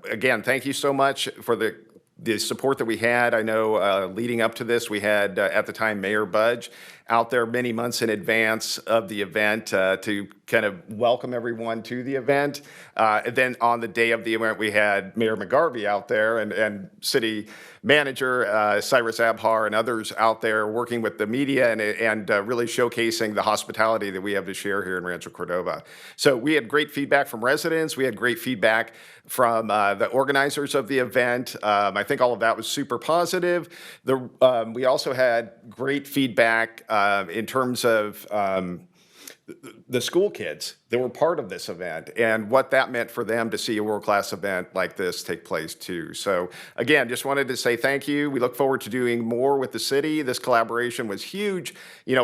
Speaker 15: again, thank you so much for the support that we had. I know leading up to this, we had at the time Mayor Budge out there many months in advance of the event to kind of welcome everyone to the event. And then on the day of the event, we had Mayor McGarvey out there and City Manager Cyrus Abhar and others out there working with the media and really showcasing the hospitality that we have to share here in Rancho Cordova. So we had great feedback from residents. We had great feedback from the organizers of the event. I think all of that was super positive. We also had great feedback in terms of the school kids that were part of this event and what that meant for them to see a world-class event like this take place too. So again, just wanted to say thank you. We look forward to doing more with the city. This collaboration was huge.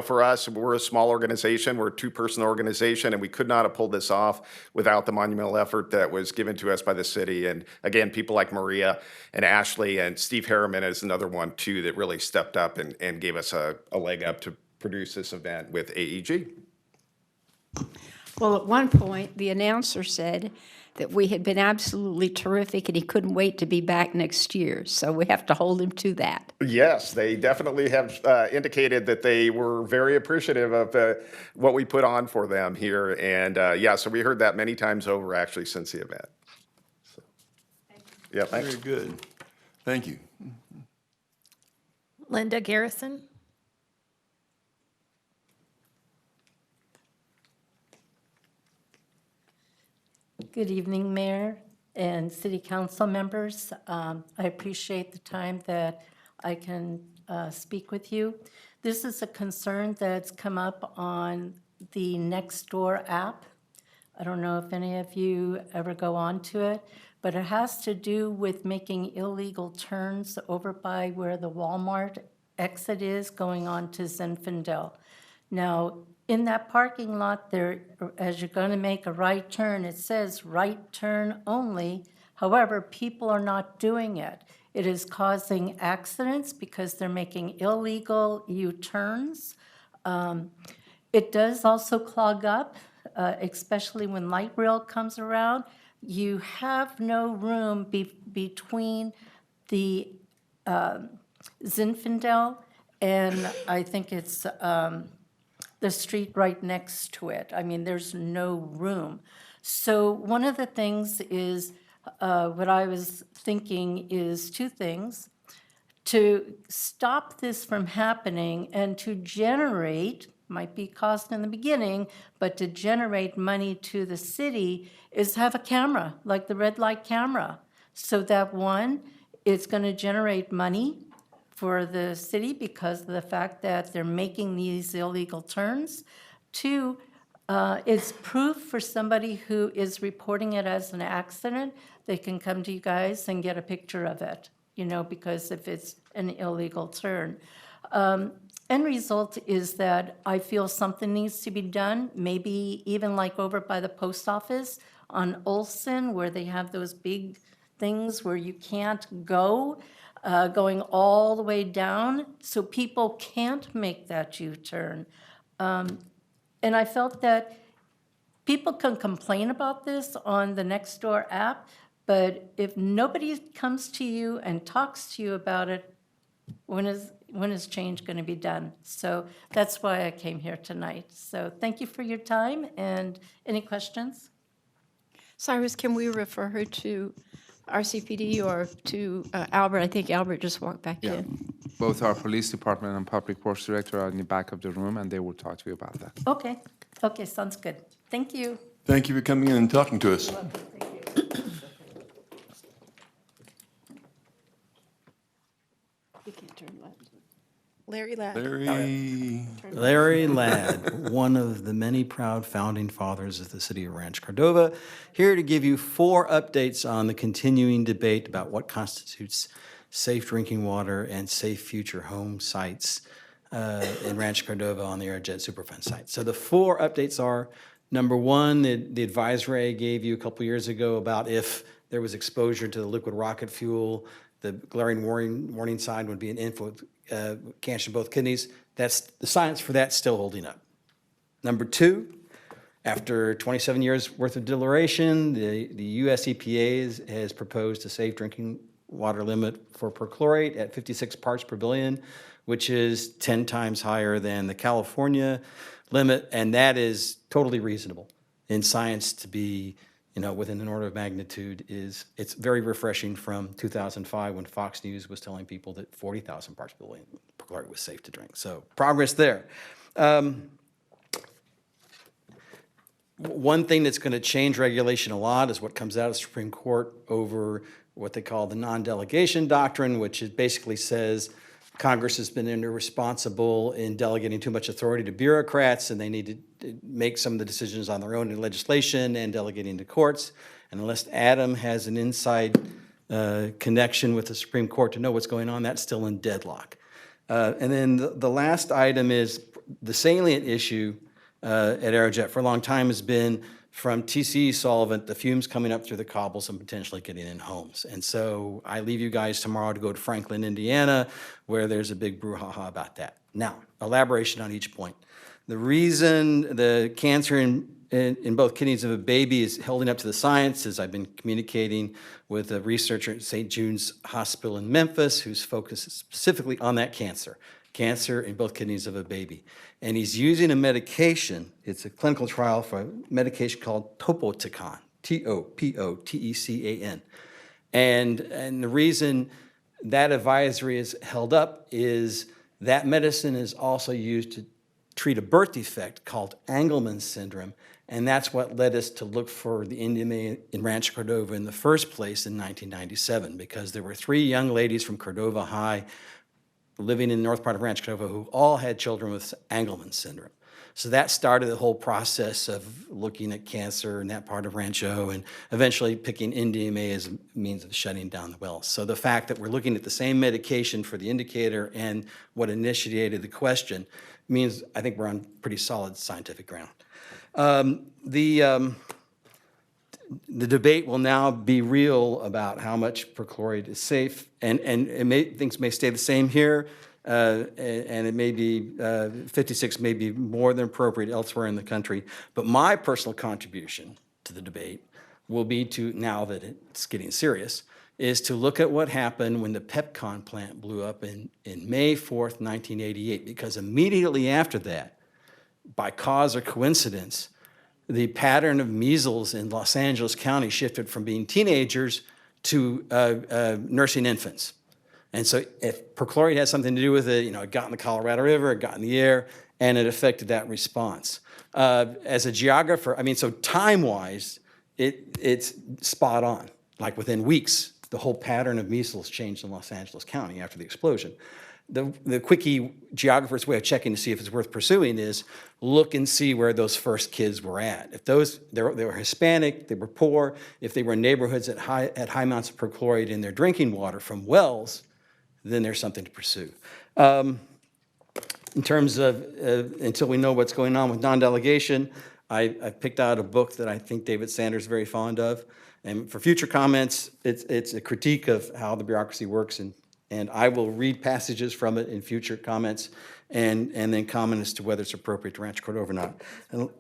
Speaker 15: For us, we're a small organization. We're a 2-person organization, and we could not have pulled this off without the monumental effort that was given to us by the city. And again, people like Maria and Ashley and Steve Harriman is another one too that really stepped up and gave us a leg up to produce this event with AEG.
Speaker 3: Well, at one point, the announcer said that we had been absolutely terrific and he couldn't wait to be back next year. So we have to hold him to that.
Speaker 15: Yes, they definitely have indicated that they were very appreciative of what we put on for them here. And yeah, so we heard that many times over actually since the event. So, yeah, thanks.
Speaker 1: Very good. Thank you.
Speaker 2: Linda Garrison.
Speaker 16: Good evening, Mayor and City Council members. I appreciate the time that I can speak with you. This is a concern that's come up on the Nextdoor app. I don't know if any of you ever go onto it, but it has to do with making illegal turns over by where the Walmart exit is going on to Zinfandel. Now, in that parking lot there, as you're going to make a right turn, it says right turn only. However, people are not doing it. It is causing accidents because they're making illegal U-turns. It does also clog up, especially when light rail comes around. You have no room between the Zinfandel and I think it's the street right next to it. I mean, there's no room. So one of the things is, what I was thinking is two things. To stop this from happening and to generate, might be cost in the beginning, but to generate money to the city is have a camera, like the red light camera. So that one, it's going to generate money for the city because of the fact that they're making these illegal turns. Two, it's proof for somebody who is reporting it as an accident. They can come to you guys and get a picture of it, you know, because if it's an illegal turn. End result is that I feel something needs to be done, maybe even like over by the post office on Olson, where they have those big things where you can't go, going all the way down, so people can't make that U-turn. And I felt that people can complain about this on the Nextdoor app, but if nobody comes to you and talks to you about it, when is change going to be done? So that's why I came here tonight. So thank you for your time, and any questions?
Speaker 3: Cyrus, can we refer her to RCPD or to Albert? I think Albert just walked back in.
Speaker 6: Both our police department and public works director are in the back of the room, and they will talk to you about that.
Speaker 16: Okay, okay, sounds good. Thank you.
Speaker 1: Thank you for coming in and talking to us.
Speaker 3: You can't turn left.
Speaker 2: Larry Ladd.
Speaker 17: Larry Ladd, one of the many proud founding fathers of the city of Rancho Cordova, here to give you 4 updates on the continuing debate about what constitutes safe drinking water and safe future home sites in Rancho Cordova on the Aerojet Superfund site. So the 4 updates are, number 1, the advisory I gave you a couple years ago about if there was exposure to the liquid rocket fuel, the glaring warning sign would be an cancer in both kidneys. That's the science for that still holding up. Number 2, after 27 years worth of deliberation, the U.S. EPA has proposed a safe drinking water limit for perchlorate at 56 parts per billion, which is 10 times higher than the California limit, and that is totally reasonable in science to be, you know, within an order of magnitude. It's very refreshing from 2005 when Fox News was telling people that 40,000 parts per billion perchlorate was safe to drink. So progress there. One thing that's going to change regulation a lot is what comes out of the Supreme Court over what they call the non-delegation doctrine, which it basically says Congress has been irresponsible in delegating too much authority to bureaucrats, and they need to make some of the decisions on their own in legislation and delegating to courts. And unless Adam has an inside connection with the Supreme Court to know what's going on, that's still in deadlock. And then the last item is the salient issue at Aerojet for a long time has been from TCE solvent, the fumes coming up through the cobbles and potentially getting in homes. And so I leave you guys tomorrow to go to Franklin, Indiana, where there's a big brouhaha about that. Now, elaboration on each point. The reason the cancer in in both kidneys of a baby is holding up to the science, as I've been communicating with a researcher at St. Jude's Hospital in Memphis who's focused specifically on that cancer in both kidneys of a baby. And he's using a medication, it's a clinical trial for a medication called Topotecan, Topotecan. And the reason that advisory is held up is that medicine is also used to treat a birth defect called Angelman syndrome, and that's what led us to look for the NDMA in Rancho Cordova in the first place in 1997, because there were 3 young ladies from Cordova High living in the north part of Rancho Cordova who all had children with Angelman syndrome. So that started the whole process of looking at cancer in that part of Rancho and eventually picking NDMA as a means of shutting down the wells. So the fact that we're looking at the same medication for the indicator and what initiated the question means I think we're on pretty solid scientific ground. The debate will now be real about how much perchlorate is safe, and things may stay the same here, and it may be 56 may be more than appropriate elsewhere in the country. But my personal contribution to the debate will be to, now that it's getting serious, is to look at what happened when the Pepcon plant blew up in May 4th, 1988, because immediately after that, by cause or coincidence, the pattern of measles in Los Angeles County shifted from being teenagers to nursing infants. And so if perchlorate has something to do with it, it got in the Colorado River, it got in the air, and it affected that response. As a geographer, so time-wise, it's spot on. Like within weeks, the whole pattern of measles changed in Los Angeles County after the explosion. The quickie geographer's way of checking to see if it's worth pursuing is look and see where those first kids were at. If they were Hispanic, they were poor, if they were in neighborhoods at high amounts of perchlorate in their drinking water from wells, then there's something to pursue. In terms of, until we know what's going on with non-delegation, I picked out a book that I think David Sanders is very fond of. And for future comments, it's a critique of how the bureaucracy works, and I will read passages from it in future comments and then comment as to whether it's appropriate to Rancho Cordova or not.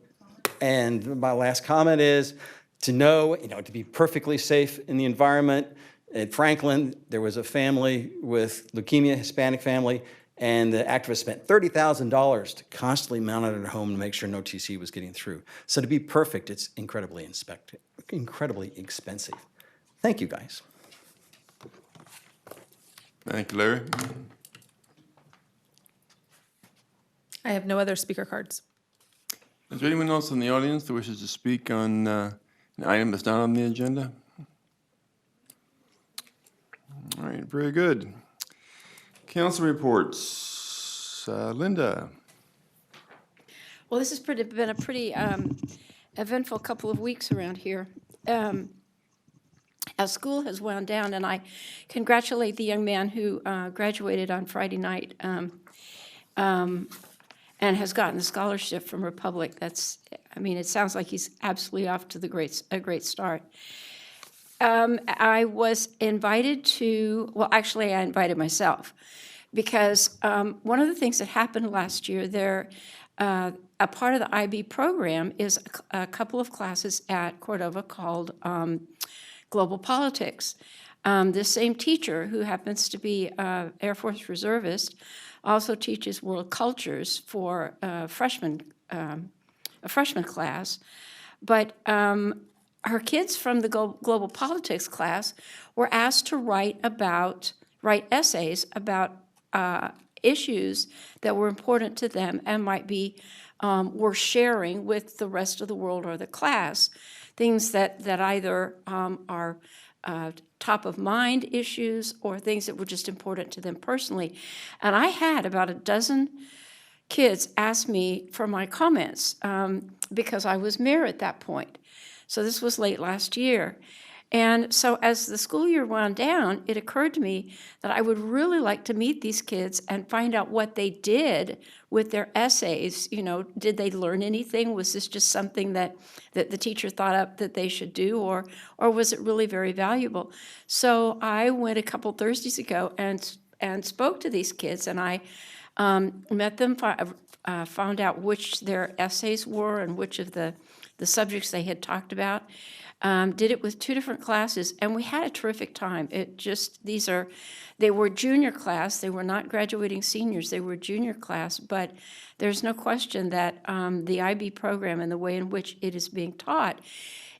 Speaker 17: And my last comment is to know, to be perfectly safe in the environment. At Franklin, there was a family with leukemia, Hispanic family, and the activists spent $30,000 to constantly monitor their home to make sure no TC was getting through. So to be perfect, it's incredibly expensive. Thank you, guys.
Speaker 1: Thank you, Larry.
Speaker 2: I have no other speaker cards.
Speaker 1: Is there anyone else in the audience that wishes to speak on an item that's not on the agenda? All right, very good. Council reports. Linda.
Speaker 3: Well, this has been a pretty eventful couple of weeks around here. As school has wound down, and I congratulate the young man who graduated on Friday night and has gotten the scholarship from Republic. It sounds like he's absolutely off to a great start. I was invited to, I invited myself, because one of the things that happened last year, a part of the IB program is a couple of classes at Cordova called Global Politics. This same teacher, who happens to be Air Force reservist, also teaches world cultures for a freshman class. But her kids from the Global Politics class were asked to write essays about issues that were important to them and might be worth sharing with the rest of the world or the class. Things that either are top of mind issues or things that were just important to them personally. And I had about a dozen kids ask me for my comments because I was mayor at that point. So this was late last year. And so as the school year wound down, it occurred to me that I would really like to meet these kids and find out what they did with their essays. Did they learn anything? Was this just something that the teacher thought up that they should do, or was it really very valuable? So I went a couple Thursdays ago and spoke to these kids, and I met them, found out which their essays were and which of the subjects they had talked about. Did it with 2 different classes, and we had a terrific time. They were junior class. They were not graduating seniors. They were junior class, but there's no question that the IB program and the way in which it is being taught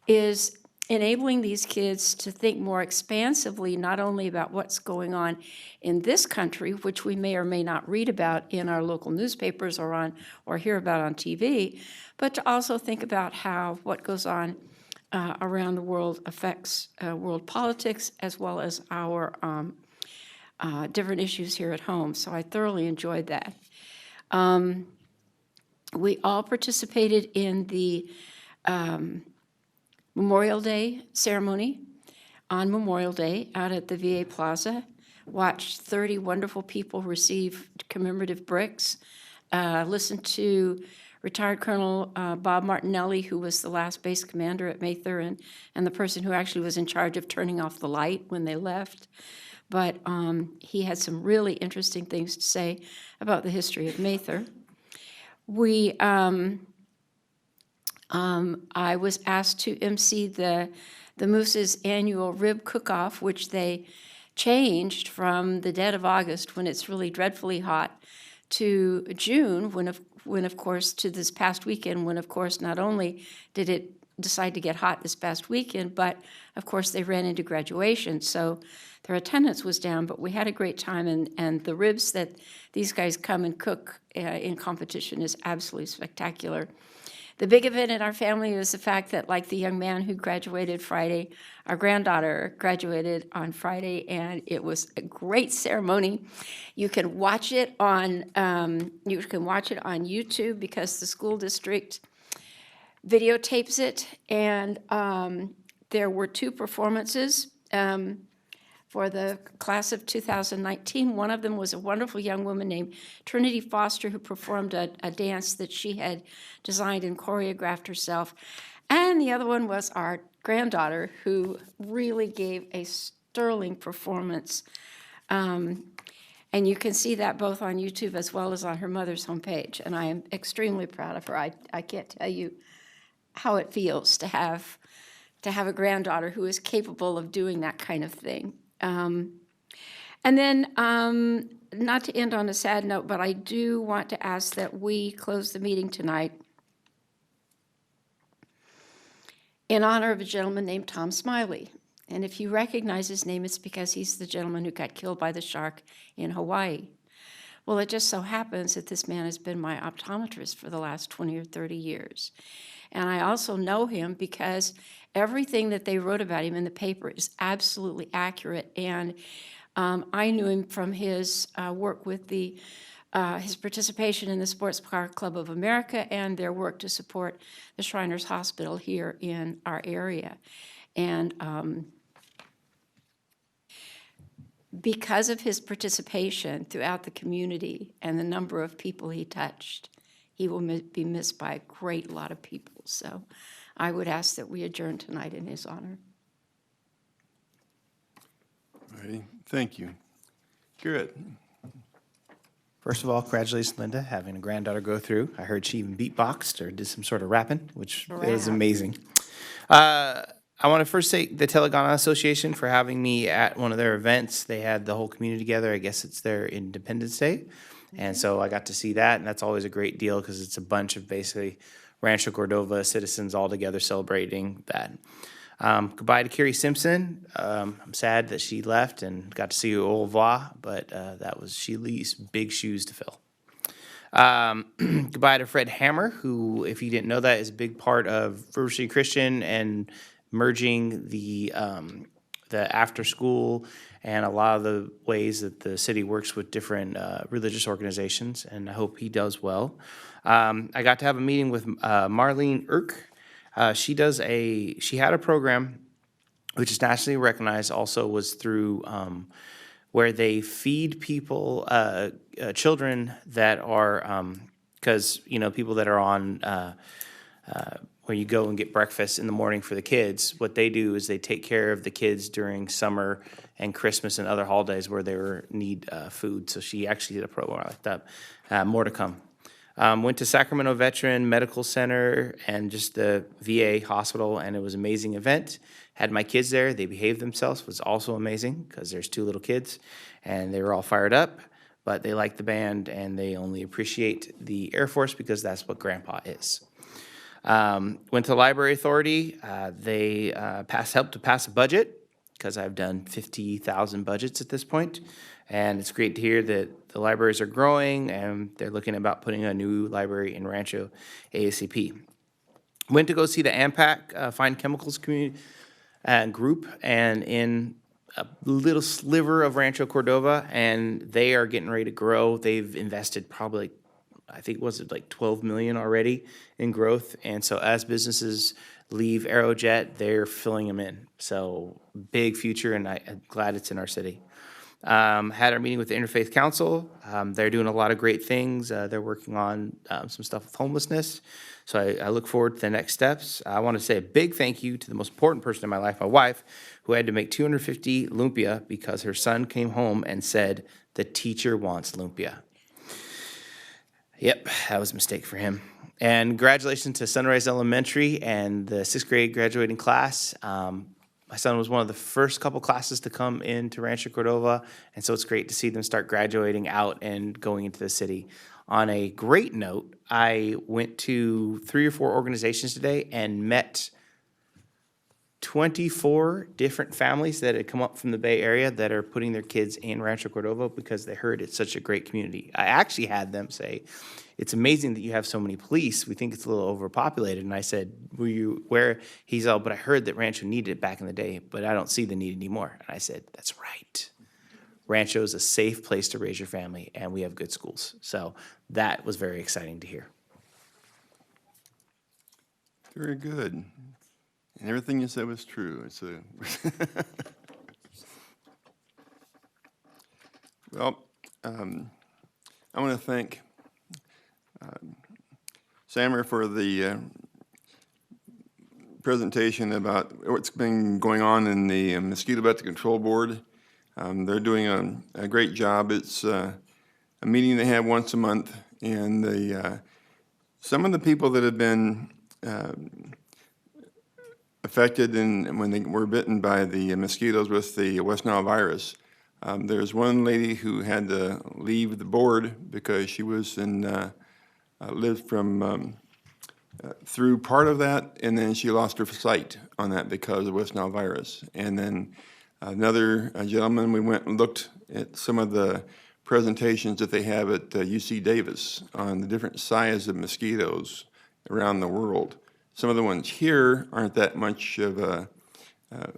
Speaker 3: is enabling these kids to think more expansively, not only about what's going on in this country, which we may or may not read about in our local newspapers or hear about on TV, but to also think about how what goes on around the world affects world politics as well as our different issues here at home. So I thoroughly enjoyed that. We all participated in the Memorial Day ceremony on Memorial Day out at the VA Plaza. Watched 30 wonderful people receive commemorative bricks. Listened to retired Colonel Bob Martinelli, who was the last base commander at Mather and the person who actually was in charge of turning off the light when they left. But he had some really interesting things to say about the history of Mather. I was asked to MC the Moose's annual rib cook-off, which they changed from the dead of August, when it's really dreadfully hot, to June, when of course, to this past weekend, when of course not only did it decide to get hot this past weekend, but of course they ran into graduation, so their attendance was down, but we had a great time, and the ribs that these guys come and cook in competition is absolutely spectacular. The big event in our family is the fact that, like the young man who graduated Friday, our granddaughter graduated on Friday, and it was a great ceremony. You can watch it on YouTube because the school district videotapes it, and there were 2 performances for the class of 2019. One of them was a wonderful young woman named Trinity Foster, who performed a dance that she had designed and choreographed herself. And the other one was our granddaughter, who really gave a sterling performance. And you can see that both on YouTube as well as on her mother's homepage. And I am extremely proud of her. I can't tell you how it feels to have a granddaughter who is capable of doing that kind of thing. And then, not to end on a sad note, but I do want to ask that we close the meeting tonight in honor of a gentleman named Tom Smiley. And if you recognize his name, it's because he's the gentleman who got killed by the shark in Hawaii. Well, it just so happens that this man has been my optometrist for the last 20 or 30 years. And I also know him because everything that they wrote about him in the paper is absolutely accurate. And I knew him from his work with his participation in the Sports Car Club of America and their work to support the Shriners Hospital here in our area. And because of his participation throughout the community and the number of people he touched, he will be missed by a great lot of people. So I would ask that we adjourn tonight in his honor.
Speaker 1: All righty, thank you. Garrett.
Speaker 8: First of all, congratulations, Linda, having a granddaughter go through. I heard she even beatboxed or did some sort of rapping, which is amazing. I want to first thank the Telangana Association for having me at one of their events. They had the whole community together. I guess it's their Independence Day. And so I got to see that, and that's always a great deal because it's a bunch of basically Rancho Cordova citizens all together celebrating that. Goodbye to Carrie Simpson. I'm sad that she left and got to see her au revoir, but she leaves big shoes to fill. Goodbye to Fred Hammer, who, if you didn't know that, is a big part of River City Christian and merging the after school and a lot of the ways that the city works with different religious organizations, and I hope he does well. I got to have a meeting with Marlene Irk. She had a program which is nationally recognized, also was through where they feed people, children that are, because, people that are on where you go and get breakfast in the morning for the kids. What they do is they take care of the kids during summer and Christmas and other holidays where they need food. So she actually did a program like that. More to come. Went to Sacramento Veteran Medical Center and just the VA hospital, and it was an amazing event. Had my kids there. They behaved themselves. It was also amazing because there's 2 little kids, and they were all fired up, but they like the band, and they only appreciate the Air Force because that's what Grandpa is. Went to the Library Authority. They helped to pass a budget because I've done 50,000 budgets at this point. And it's great to hear that the libraries are growing and they're looking about putting a new library in Rancho ASCP. Went to go see the AMPAC Fine Chemicals community group and in a little sliver of Rancho Cordova, and they are getting ready to grow. They've invested probably, I think, was it like 12 million already in growth. And so as businesses leave Aerojet, they're filling them in. So big future, and I'm glad it's in our city. Had our meeting with the Interfaith Council. They're doing a lot of great things. They're working on some stuff with homelessness. So I look forward to the next steps. I want to say a big thank you to the most important person in my life, my wife, who had to make 250 lumpia because her son came home and said, the teacher wants lumpia. Yep, that was a mistake for him. And congratulations to Sunrise Elementary and the 6th grade graduating class. My son was one of the first couple classes to come into Rancho Cordova, and so it's great to see them start graduating out and going into the city. On a great note, I went to 3 or 4 organizations today and met 24 different families that had come up from the Bay Area that are putting their kids in Rancho Cordova because they heard it's such a great community. I actually had them say, it's amazing that you have so many police. We think it's a little overpopulated. And I said, were you where? He's all, but I heard that Rancho needed it back in the day, but I don't see the need anymore. And I said, that's right. Rancho is a safe place to raise your family, and we have good schools. So that was very exciting to hear.
Speaker 1: Very good. And everything you said was true. It's a well, I want to thank Sammer for the presentation about what's been going on in the Mosquito Vector Control Board. They're doing a great job. It's a meeting they have once a month, and some of the people that have been affected when they were bitten by the mosquitoes with the West Nile virus. There's one lady who had to leave the board because she was lived from through part of that, and then she lost her sight on that because of West Nile virus. And then another gentleman, we went and looked at some of the presentations that they have at UC Davis on the different sizes of mosquitoes around the world. Some of the ones here aren't that much of a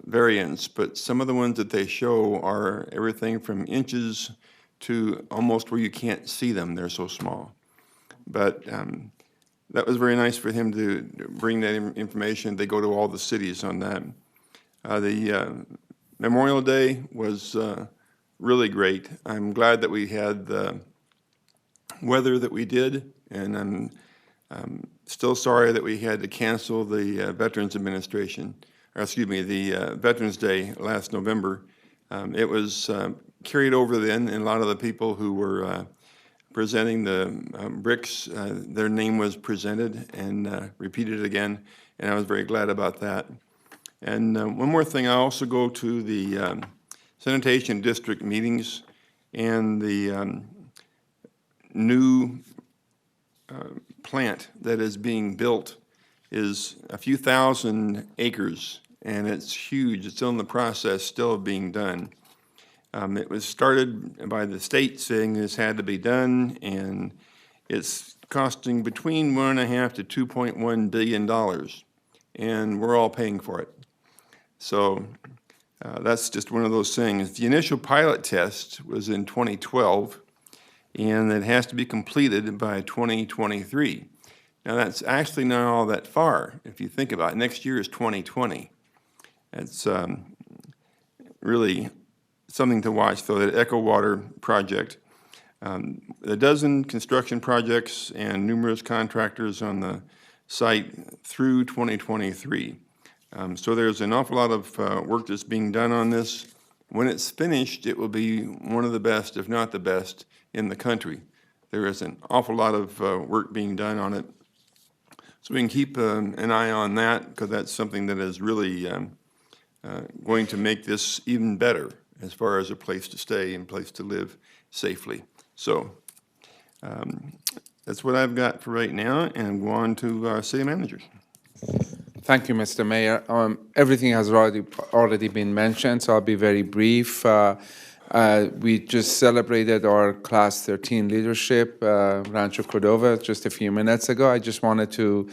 Speaker 1: variance, but some of the ones that they show are everything from inches to almost where you can't see them. They're so small. But that was very nice for him to bring that information. They go to all the cities on that. The Memorial Day was really great. I'm glad that we had the weather that we did, and I'm still sorry that we had to cancel the Veterans Administration, or excuse me, the Veterans Day last November. It was carried over then, and a lot of the people who were presenting the bricks, their name was presented and repeated again, and I was very glad about that. And one more thing, I also go to the sanitation district meetings, and the new plant that is being built is a few thousand acres, and it's huge. It's still in the process, still of being done. It was started by the state saying this had to be done, and it's costing between $1.5 to $2.1 billion, and we're all paying for it. So that's just one of those things. The initial pilot test was in 2012, and it has to be completed by 2023. Now, that's actually not all that far, if you think about it. Next year is 2020. It's really something to watch, though, the Echo Water project. A dozen construction projects and numerous contractors on the site through 2023. So there's an awful lot of work that's being done on this. When it's finished, it will be one of the best, if not the best, in the country. There is an awful lot of work being done on it. So we can keep an eye on that, because that's something that is really going to make this even better as far as a place to stay and place to live safely. So that's what I've got for right now, and go on to our city managers.
Speaker 6: Thank you, Mr. Mayor. Everything has already been mentioned, so I'll be very brief. We just celebrated our Class 13 leadership, Rancho Cordova, just a few minutes ago. I just wanted to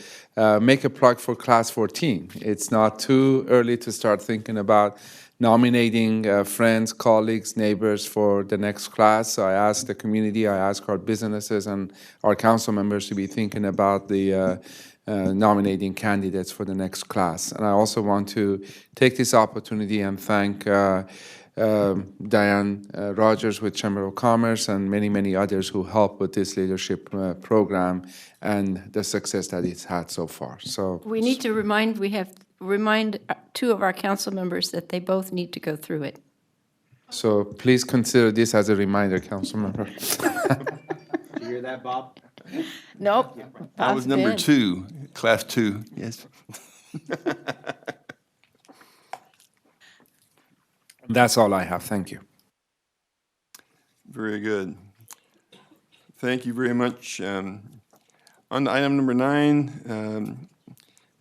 Speaker 6: make a plug for Class 14. It's not too early to start thinking about nominating friends, colleagues, neighbors for the next class. So I ask the community, I ask our businesses and our council members to be thinking about the nominating candidates for the next class. And I also want to take this opportunity and thank Diane Rogers with Chamber of Commerce and many, many others who helped with this leadership program and the success that it's had so far. So
Speaker 3: We need to remind two of our council members that they both need to go through it.
Speaker 6: So please consider this as a reminder, council member.
Speaker 4: Did you hear that, Bob?
Speaker 3: Nope.
Speaker 1: I was number 2, Class 2, yes.
Speaker 6: That's all I have. Thank you.
Speaker 1: Very good. Thank you very much. On to item number 9,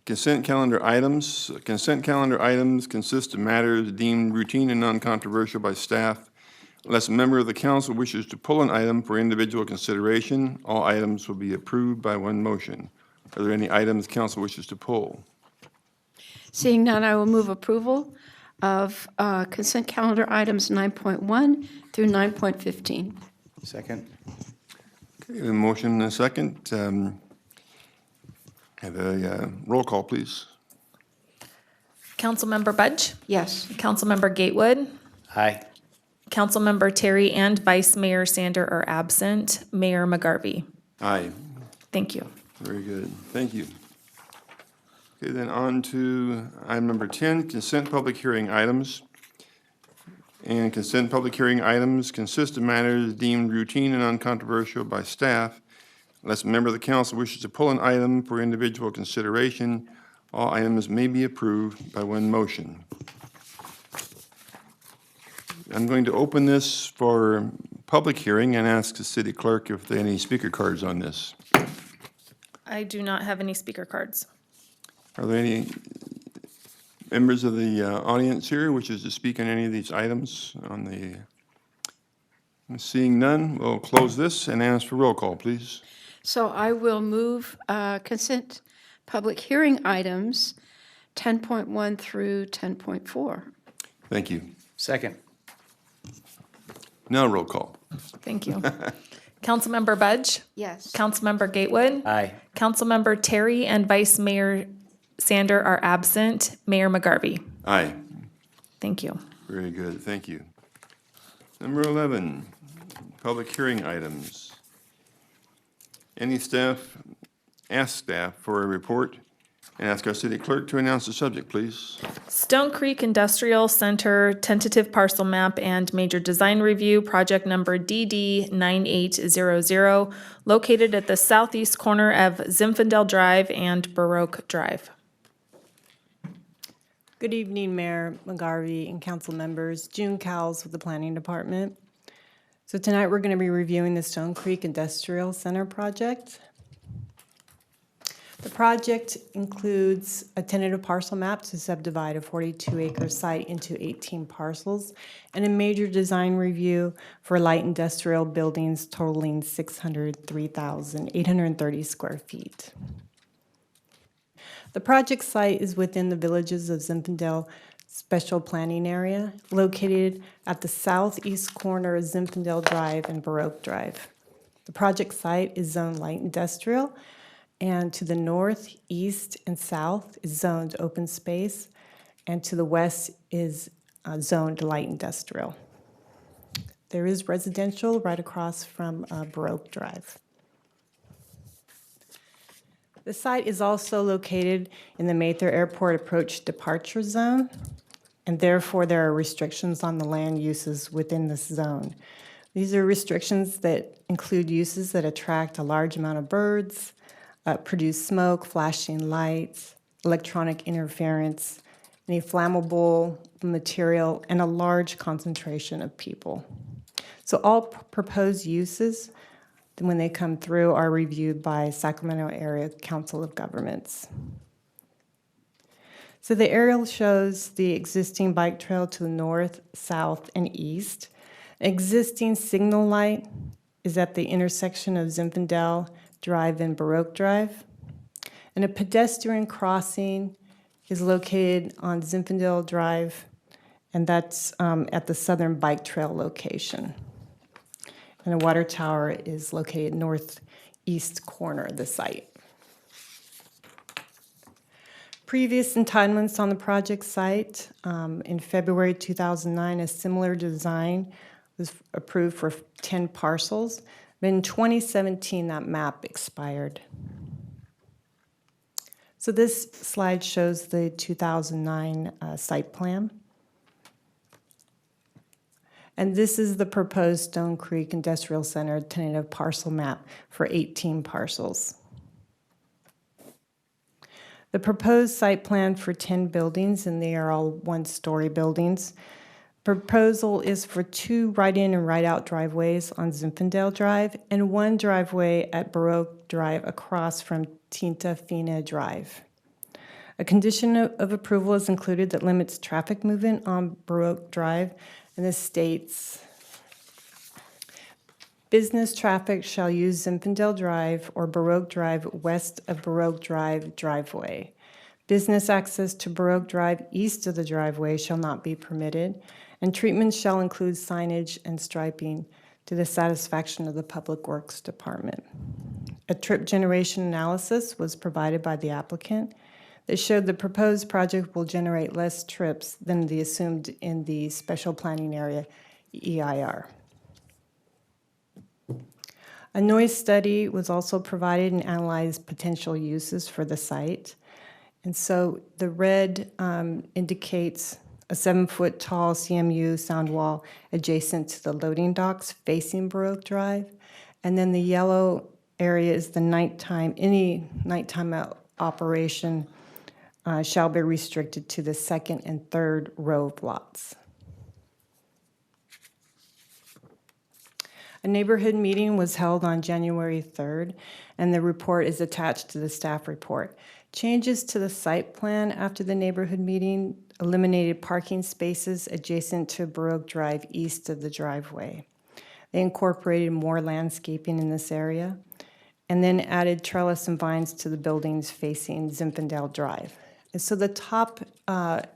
Speaker 1: consent calendar items. Consent calendar items consist of matters deemed routine and non-controversial by staff. Unless a member of the council wishes to pull an item for individual consideration, all items will be approved by one motion. Are there any items council wishes to pull?
Speaker 3: Seeing none, I will move approval of consent calendar items 9.1 through 9.15.
Speaker 4: Second.
Speaker 1: Okay, a motion and a second. Have a roll call, please.
Speaker 2: Councilmember Budge?
Speaker 3: Yes.
Speaker 2: Councilmember Gatewood?
Speaker 4: Aye.
Speaker 2: Councilmember Terry and Vice Mayor Sander are absent. Mayor McGarvey?
Speaker 1: Aye.
Speaker 2: Thank you.
Speaker 1: Very good. Thank you. Okay, then on to item number 10, consent public hearing items. And consent public hearing items consist of matters deemed routine and uncontroversial by staff. Unless a member of the council wishes to pull an item for individual consideration, all items may be approved by one motion. I'm going to open this for public hearing and ask the city clerk if there are any speaker cards on this.
Speaker 2: I do not have any speaker cards.
Speaker 1: Are there any members of the audience here wishes to speak on any of these items on the? Seeing none, we'll close this and ask for roll call, please.
Speaker 3: So I will move consent public hearing items 10.1 through 10.4.
Speaker 1: Thank you.
Speaker 4: Second.
Speaker 1: Now roll call.
Speaker 2: Thank you. Councilmember Budge?
Speaker 3: Yes.
Speaker 2: Councilmember Gatewood?
Speaker 4: Aye.
Speaker 2: Councilmember Terry and Vice Mayor Sander are absent. Mayor McGarvey?
Speaker 1: Aye.
Speaker 2: Thank you.
Speaker 1: Very good, thank you. Number 11, public hearing items. Any staff, ask staff for a report and ask our city clerk to announce the subject, please.
Speaker 2: Stone Creek Industrial Center tentative parcel map and major design review, project number DD 9800, located at the southeast corner of Zinfandel Drive and Baroque Drive.
Speaker 18: Good evening, Mayor McGarvey and council members. June Cowles with the Planning Department. So tonight we're going to be reviewing the Stone Creek Industrial Center project. The project includes a tentative parcel map to subdivide a 42-acre site into 18 parcels and a major design review for light industrial buildings totaling 603,830 square feet. The project site is within the villages of Zinfandel Special Planning Area, located at the southeast corner of Zinfandel Drive and Baroque Drive. The project site is zoned light industrial, and to the north, east, and south is zoned open space, and to the west is zoned light industrial. There is residential right across from Baroque Drive. The site is also located in the Mather Airport Approach Departure Zone, and therefore there are restrictions on the land uses within this zone. These are restrictions that include uses that attract a large amount of birds, produce smoke, flashing lights, electronic interference, any flammable material, and a large concentration of people. So all proposed uses, when they come through, are reviewed by Sacramento Area Council of Governments. So the aerial shows the existing bike trail to the north, south, and east. Existing signal light is at the intersection of Zinfandel Drive and Baroque Drive. And a pedestrian crossing is located on Zinfandel Drive, and that's at the southern bike trail location. And a water tower is located northeast corner of the site. Previous entitlements on the project site, in February 2009, a similar design was approved for 10 parcels. But in 2017, that map expired. So this slide shows the 2009 site plan. And this is the proposed Stone Creek Industrial Center tentative parcel map for 18 parcels. The proposed site plan for 10 buildings, and they are all one-story buildings. Proposal is for 2 right-in and right-out driveways on Zinfandel Drive and 1 driveway at Baroque Drive across from Tinta Fina Drive. A condition of approval is included that limits traffic movement on Baroque Drive, and this states, business traffic shall use Zinfandel Drive or Baroque Drive west of Baroque Drive driveway. Business access to Baroque Drive east of the driveway shall not be permitted, and treatment shall include signage and striping to the satisfaction of the Public Works Department. A trip generation analysis was provided by the applicant that showed the proposed project will generate less trips than the assumed in the special planning area EIR. A noise study was also provided and analyzed potential uses for the site. And so the red indicates a 7-foot tall CMU sound wall adjacent to the loading docks facing Baroque Drive. And then the yellow area is the nighttime, any nighttime operation shall be restricted to the second and third row of lots. A neighborhood meeting was held on January 3rd, and the report is attached to the staff report. Changes to the site plan after the neighborhood meeting eliminated parking spaces adjacent to Baroque Drive east of the driveway. They incorporated more landscaping in this area, and then added trellis and vines to the buildings facing Zinfandel Drive. And so the top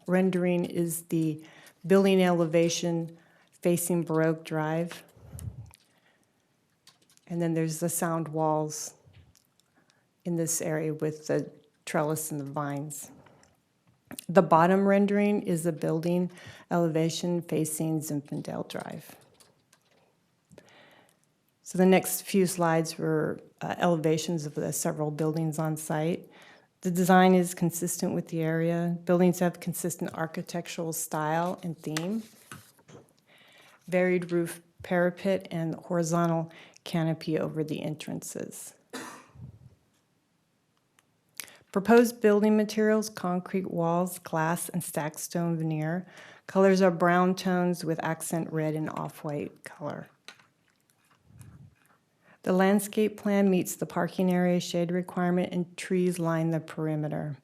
Speaker 18: rendering is the building elevation facing Baroque Drive. And then there's the sound walls in this area with the trellis and the vines. The bottom rendering is the building elevation facing Zinfandel Drive. So the next few slides were elevations of the several buildings on site. The design is consistent with the area. Buildings have consistent architectural style and theme. Varied roof parapet and horizontal canopy over the entrances. Proposed building materials, concrete walls, glass, and stacked stone veneer. Colors are brown tones with accent red and off-white color. The landscape plan meets the parking area shade requirement, and trees line the perimeter.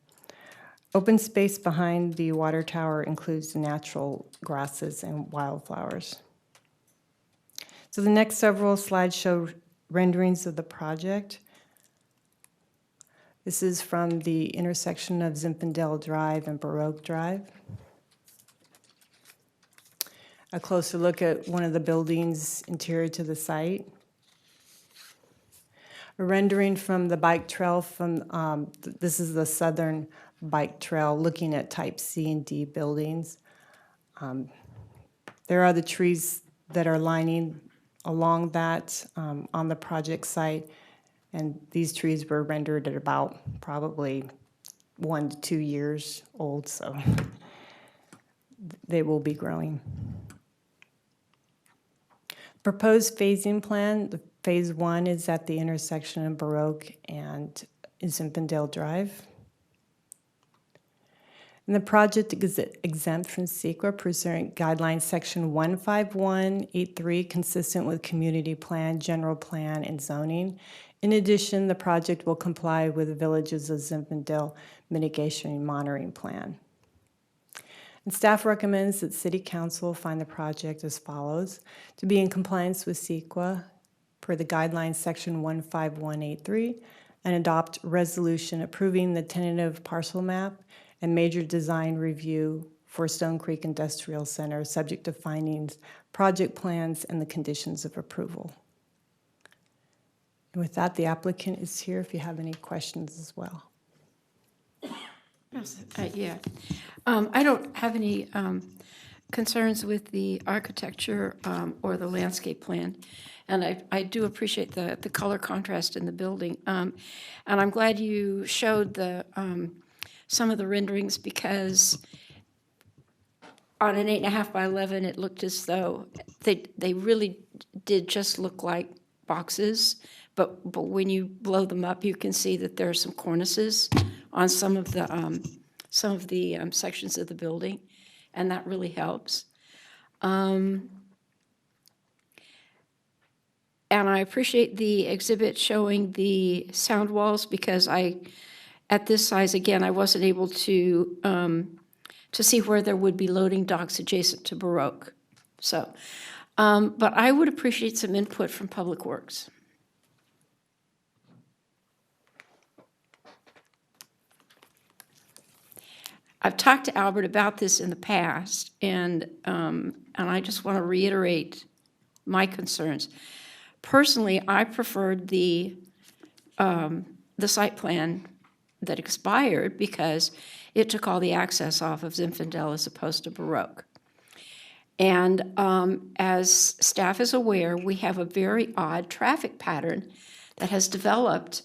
Speaker 18: Open space behind the water tower includes natural grasses and wildflowers. So the next several slides show renderings of the project. This is from the intersection of Zinfandel Drive and Baroque Drive. A closer look at one of the buildings interior to the site. A rendering from the bike trail from, this is the southern bike trail looking at type C and D buildings. There are the trees that are lining along that on the project site. And these trees were rendered at about probably 1 to 2 years old, so they will be growing. Proposed phasing plan, the phase 1 is at the intersection of Baroque and Zinfandel Drive. And the project is exempt from SEQA pursuant guidelines section 15183, consistent with community plan, general plan, and zoning. In addition, the project will comply with the Villages of Zinfandel mitigation and monitoring plan. And staff recommends that City Council find the project as follows: to be in compliance with SEQA per the guidelines section 15183, and adopt resolution approving the tentative parcel map and major design review for Stone Creek Industrial Center, subject to findings, project plans, and the conditions of approval. And with that, the applicant is here if you have any questions as well.
Speaker 3: Yeah. I don't have any concerns with the architecture or the landscape plan. And I do appreciate the color contrast in the building. And I'm glad you showed the some of the renderings, because on an 8.5 by 11, it looked as though they really did just look like boxes. But when you blow them up, you can see that there are some cornices on some of the sections of the building, and that really helps. And I appreciate the exhibit showing the sound walls, because at this size, again, I wasn't able to see where there would be loading docks adjacent to Baroque. So, but I would appreciate some input from Public Works. I've talked to Albert about this in the past, and I just want to reiterate my concerns. Personally, I preferred the site plan that expired, because it took all the access off of Zinfandel as opposed to Baroque. And as staff is aware, we have a very odd traffic pattern that has developed,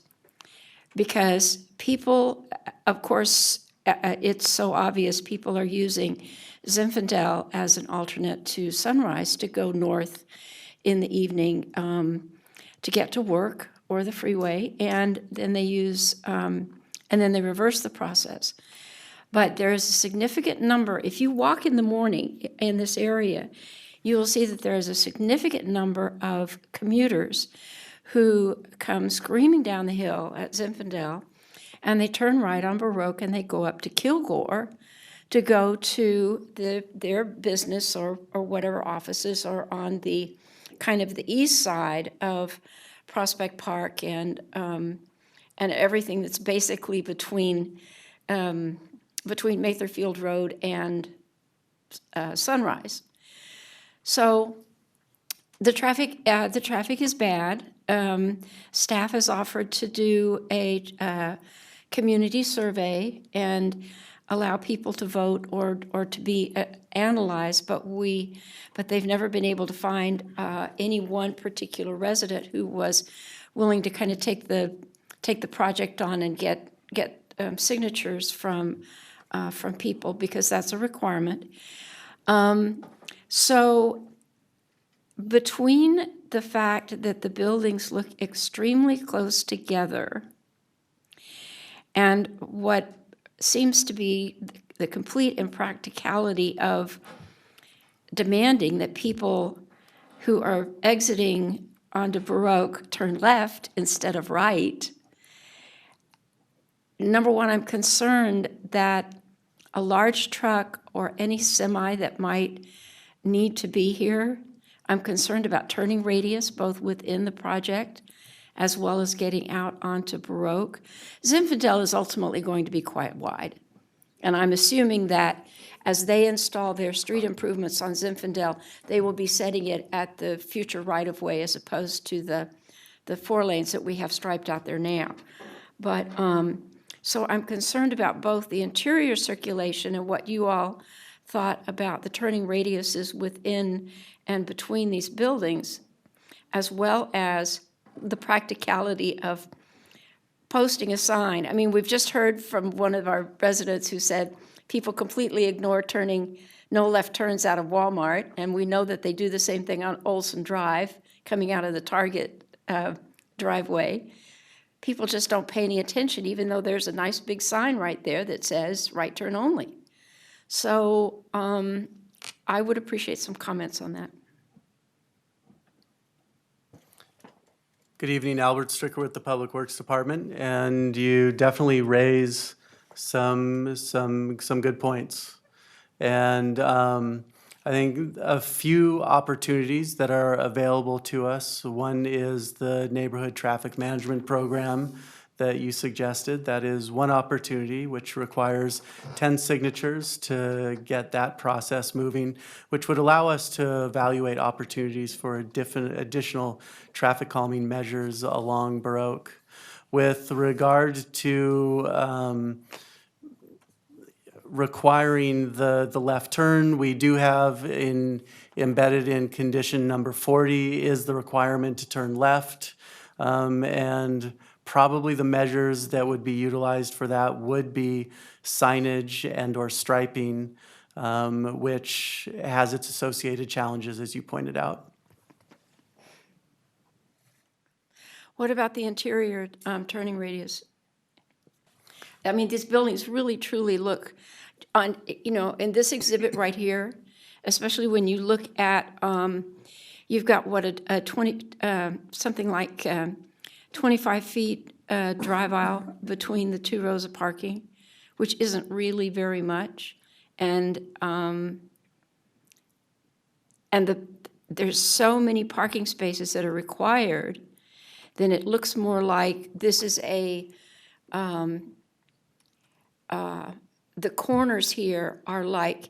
Speaker 3: because people, of course, it's so obvious, people are using Zinfandel as an alternate to Sunrise to go north in the evening to get to work or the freeway, and then they reverse the process. But there is a significant number. If you walk in the morning in this area, you will see that there is a significant number of commuters who come screaming down the hill at Zinfandel, and they turn right on Baroque, and they go up to Kilgore to go to their business or whatever offices are on the kind of the east side of Prospect Park and everything that's basically between Matherfield Road and Sunrise. So the traffic is bad. Staff has offered to do a community survey and allow people to vote or to be analyzed, but they've never been able to find any one particular resident who was willing to kind of take the project on and get signatures from people, because that's a requirement. So between the fact that the buildings look extremely close together and what seems to be the complete impracticality of demanding that people who are exiting onto Baroque turn left instead of right, number one, I'm concerned that a large truck or any semi that might need to be here, I'm concerned about turning radius both within the project as well as getting out onto Baroque. Zinfandel is ultimately going to be quite wide. And I'm assuming that as they install their street improvements on Zinfandel, they will be setting it at the future right-of-way as opposed to the 4 lanes that we have striped out there now. But so I'm concerned about both the interior circulation and what you all thought about the turning radiuses within and between these buildings, as well as the practicality of posting a sign. I mean, we've just heard from one of our residents who said people completely ignore turning no left turns out of Walmart, and we know that they do the same thing on Olson Drive, coming out of the Target driveway. People just don't pay any attention, even though there's a nice big sign right there that says right turn only. So I would appreciate some comments on that.
Speaker 13: Good evening, Albert Stricker with the Public Works Department, and you definitely raise some good points. And I think a few opportunities that are available to us. One is the Neighborhood Traffic Management Program that you suggested. That is one opportunity, which requires 10 signatures to get that process moving, which would allow us to evaluate opportunities for additional traffic calming measures along Baroque. With regard to requiring the left turn, we do have embedded in condition number 40 is the requirement to turn left. And probably the measures that would be utilized for that would be signage and or striping, which has its associated challenges, as you pointed out.
Speaker 3: What about the interior turning radius? I mean, these buildings really truly look on, you know, in this exhibit right here, especially when you look at, you've got what, a 20, something like 25 feet drive aisle between the two rows of parking, which isn't really very much. And there's so many parking spaces that are required, then it looks more like this is a, the corners here are like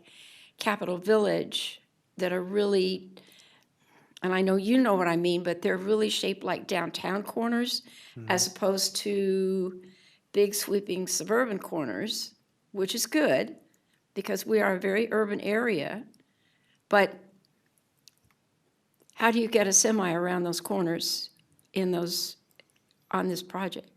Speaker 3: Capitol Village that are really, and I know you know what I mean, but they're really shaped like downtown corners as opposed to big sweeping suburban corners, which is good because we are a very urban area. But how do you get a semi around those corners in those, on this project?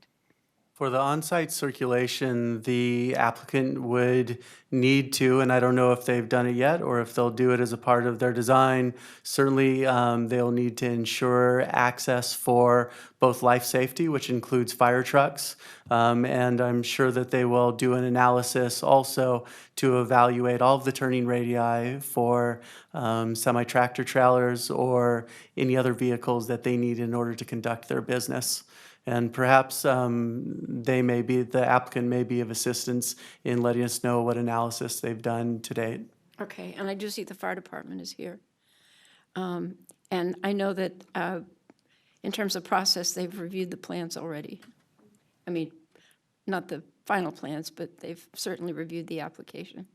Speaker 13: For the on-site circulation, the applicant would need to, and I don't know if they've done it yet or if they'll do it as a part of their design, certainly they'll need to ensure access for both life safety, which includes fire trucks, and I'm sure that they will do an analysis also to evaluate all of the turning radii for semi-tractor trailers or any other vehicles that they need in order to conduct their business. And perhaps the applicant may be of assistance in letting us know what analysis they've done to date.
Speaker 3: Okay, and I do see the fire department is here. And I know that in terms of process, they've reviewed the plans already. I mean, not the final plans, but they've certainly reviewed the application.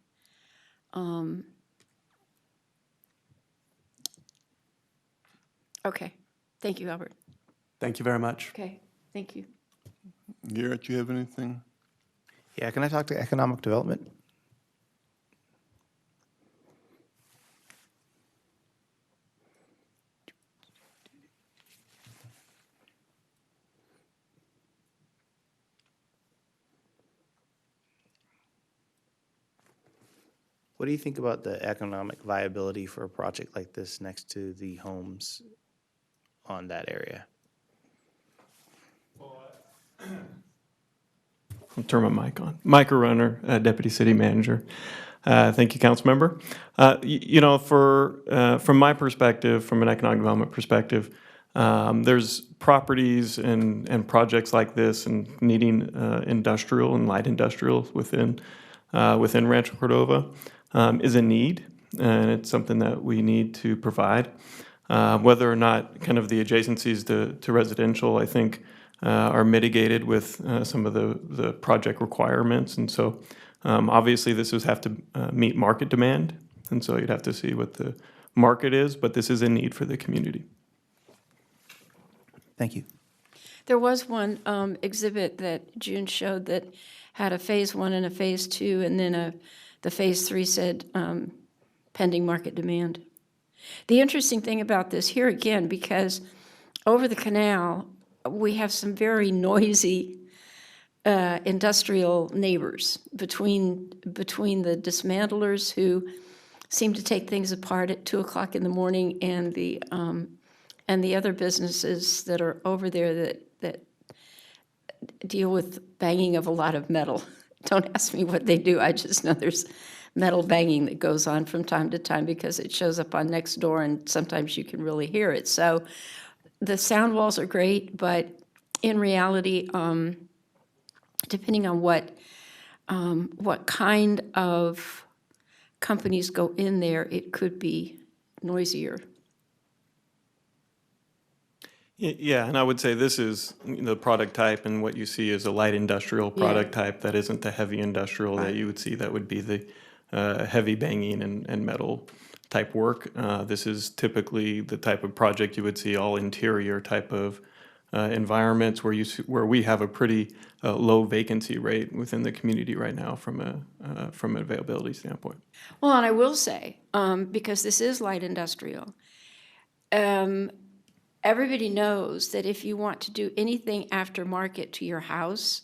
Speaker 3: Okay, thank you, Albert.
Speaker 13: Thank you very much.
Speaker 3: Okay, thank you.
Speaker 1: Garrett, you have anything?
Speaker 8: Yeah, can I talk to economic development? What do you think about the economic viability for a project like this next to the homes on that area?
Speaker 19: I'll turn my mic on. Mike Runner, Deputy City Manager. Thank you, Council Member. You know, from my perspective, from an economic development perspective, there's properties and projects like this and needing industrial and light industrial within Rancho Cordova is a need, and it's something that we need to provide. Whether or not kind of the adjacencies to residential, I think, are mitigated with some of the project requirements. And so obviously this would have to meet market demand. And so you'd have to see what the market is, but this is a need for the community.
Speaker 8: Thank you.
Speaker 3: There was one exhibit that June showed that had a phase 1 and a phase 2, and then the phase 3 said pending market demand. The interesting thing about this here again, because over the canal, we have some very noisy industrial neighbors between the dismantlers who seem to take things apart at 2 o'clock in the morning and the other businesses that are over there that deal with banging of a lot of metal. Don't ask me what they do. I just know there's metal banging that goes on from time to time because it shows up on Nextdoor and sometimes you can really hear it. So the sound walls are great, but in reality, depending on what kind of companies go in there, it could be noisier.
Speaker 19: Yeah, and I would say this is the product type, and what you see is a light industrial product type that isn't the heavy industrial that you would see. That would be the heavy banging and metal type work. This is typically the type of project you would see all interior type of environments where we have a pretty low vacancy rate within the community right now from an availability standpoint.
Speaker 3: Well, and I will say, because this is light industrial, everybody knows that if you want to do anything aftermarket to your house,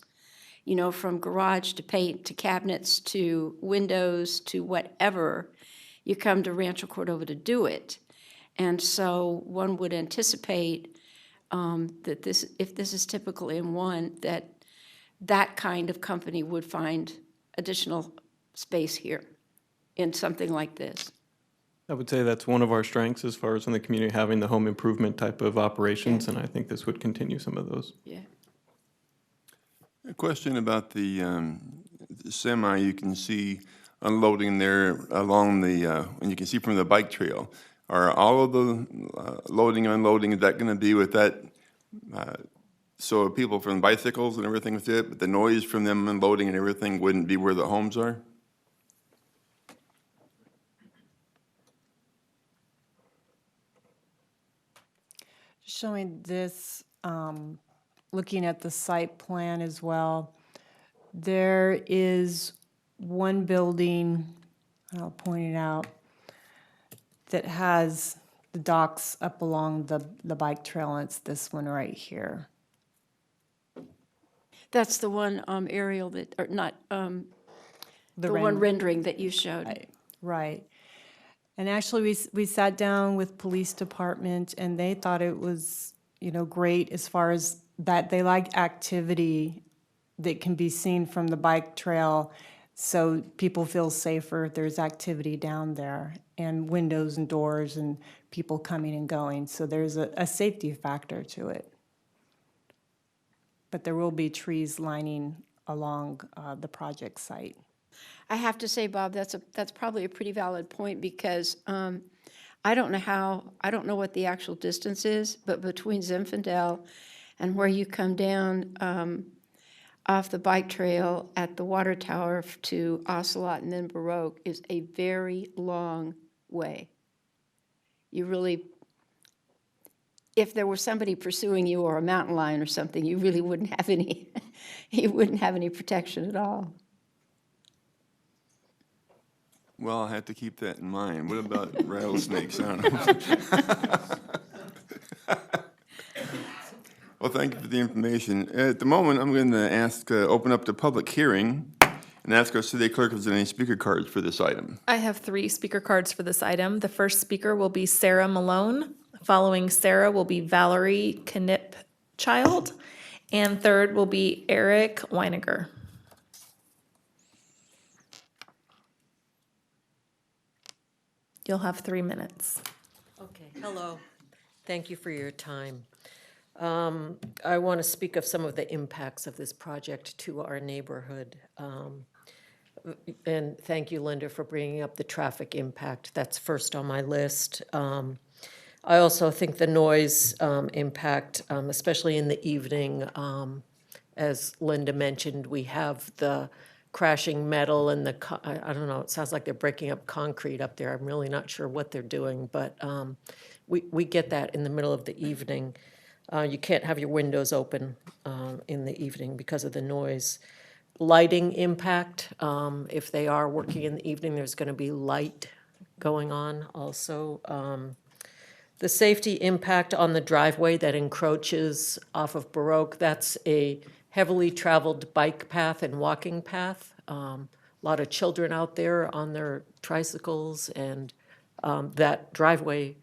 Speaker 3: you know, from garage to paint to cabinets to windows to whatever, you come to Rancho Cordova to do it. And so one would anticipate that if this is typical in one, that kind of company would find additional space here in something like this.
Speaker 19: I would say that's one of our strengths as far as in the community, having the home improvement type of operations, and I think this would continue some of those.
Speaker 3: Yeah.
Speaker 1: A question about the semi you can see unloading there along the, and you can see from the bike trail. Are all of the loading and unloading, is that going to be with that, so people from bicycles and everything with it, but the noise from them unloading and everything wouldn't be where the homes are?
Speaker 18: Showing this, looking at the site plan as well, there is one building, I'll point it out, that has the docks up along the bike trail, and it's this one right here.
Speaker 3: That's the one aerial that, or not, the one rendering that you showed.
Speaker 18: Right. And actually, we sat down with police department, and they thought it was, you know, great as far as that they like activity that can be seen from the bike trail, so people feel safer if there's activity down there, and windows and doors and people coming and going. So there's a safety factor to it. But there will be trees lining along the project site.
Speaker 3: I have to say, Bob, that's probably a pretty valid point because I don't know what the actual distance is, but between Zinfandel and where you come down off the bike trail at the water tower to Ocelot and then Baroque is a very long way. You really, if there were somebody pursuing you or a mountain lion or something, you really wouldn't have any, you wouldn't have any protection at all.
Speaker 1: Well, I'll have to keep that in mind. What about rattlesnakes? I don't know. Well, thank you for the information. At the moment, I'm going to ask, open up the public hearing and ask our city clerk if there's any speaker cards for this item.
Speaker 2: I have 3 speaker cards for this item. The first speaker will be Sarah Malone. Following Sarah will be Valerie Knipchild. And third will be Eric Weiniger. You'll have 3 minutes.
Speaker 20: Okay, hello. Thank you for your time. I want to speak of some of the impacts of this project to our neighborhood. And thank you, Linda, for bringing up the traffic impact. That's first on my list. I also think the noise impact, especially in the evening, as Linda mentioned, we have the crashing metal and I don't know, it sounds like they're breaking up concrete up there. I'm really not sure what they're doing, but we get that in the middle of the evening. You can't have your windows open in the evening because of the noise. Lighting impact, if they are working in the evening, there's going to be light going on also. The safety impact on the driveway that encroaches off of Baroque, that's a heavily traveled bike path and walking path. A lot of children out there on their tricycles, and that driveway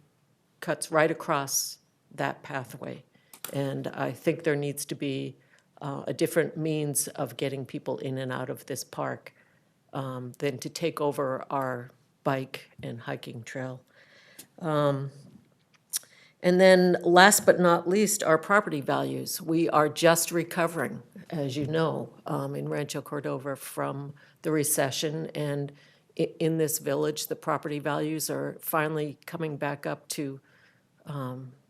Speaker 20: cuts right across that pathway. And I think there needs to be a different means of getting people in and out of this park than to take over our bike and hiking trail. And then last but not least, our property values. We are just recovering, as you know, in Rancho Cordova from the recession. And in this village, the property values are finally coming back up to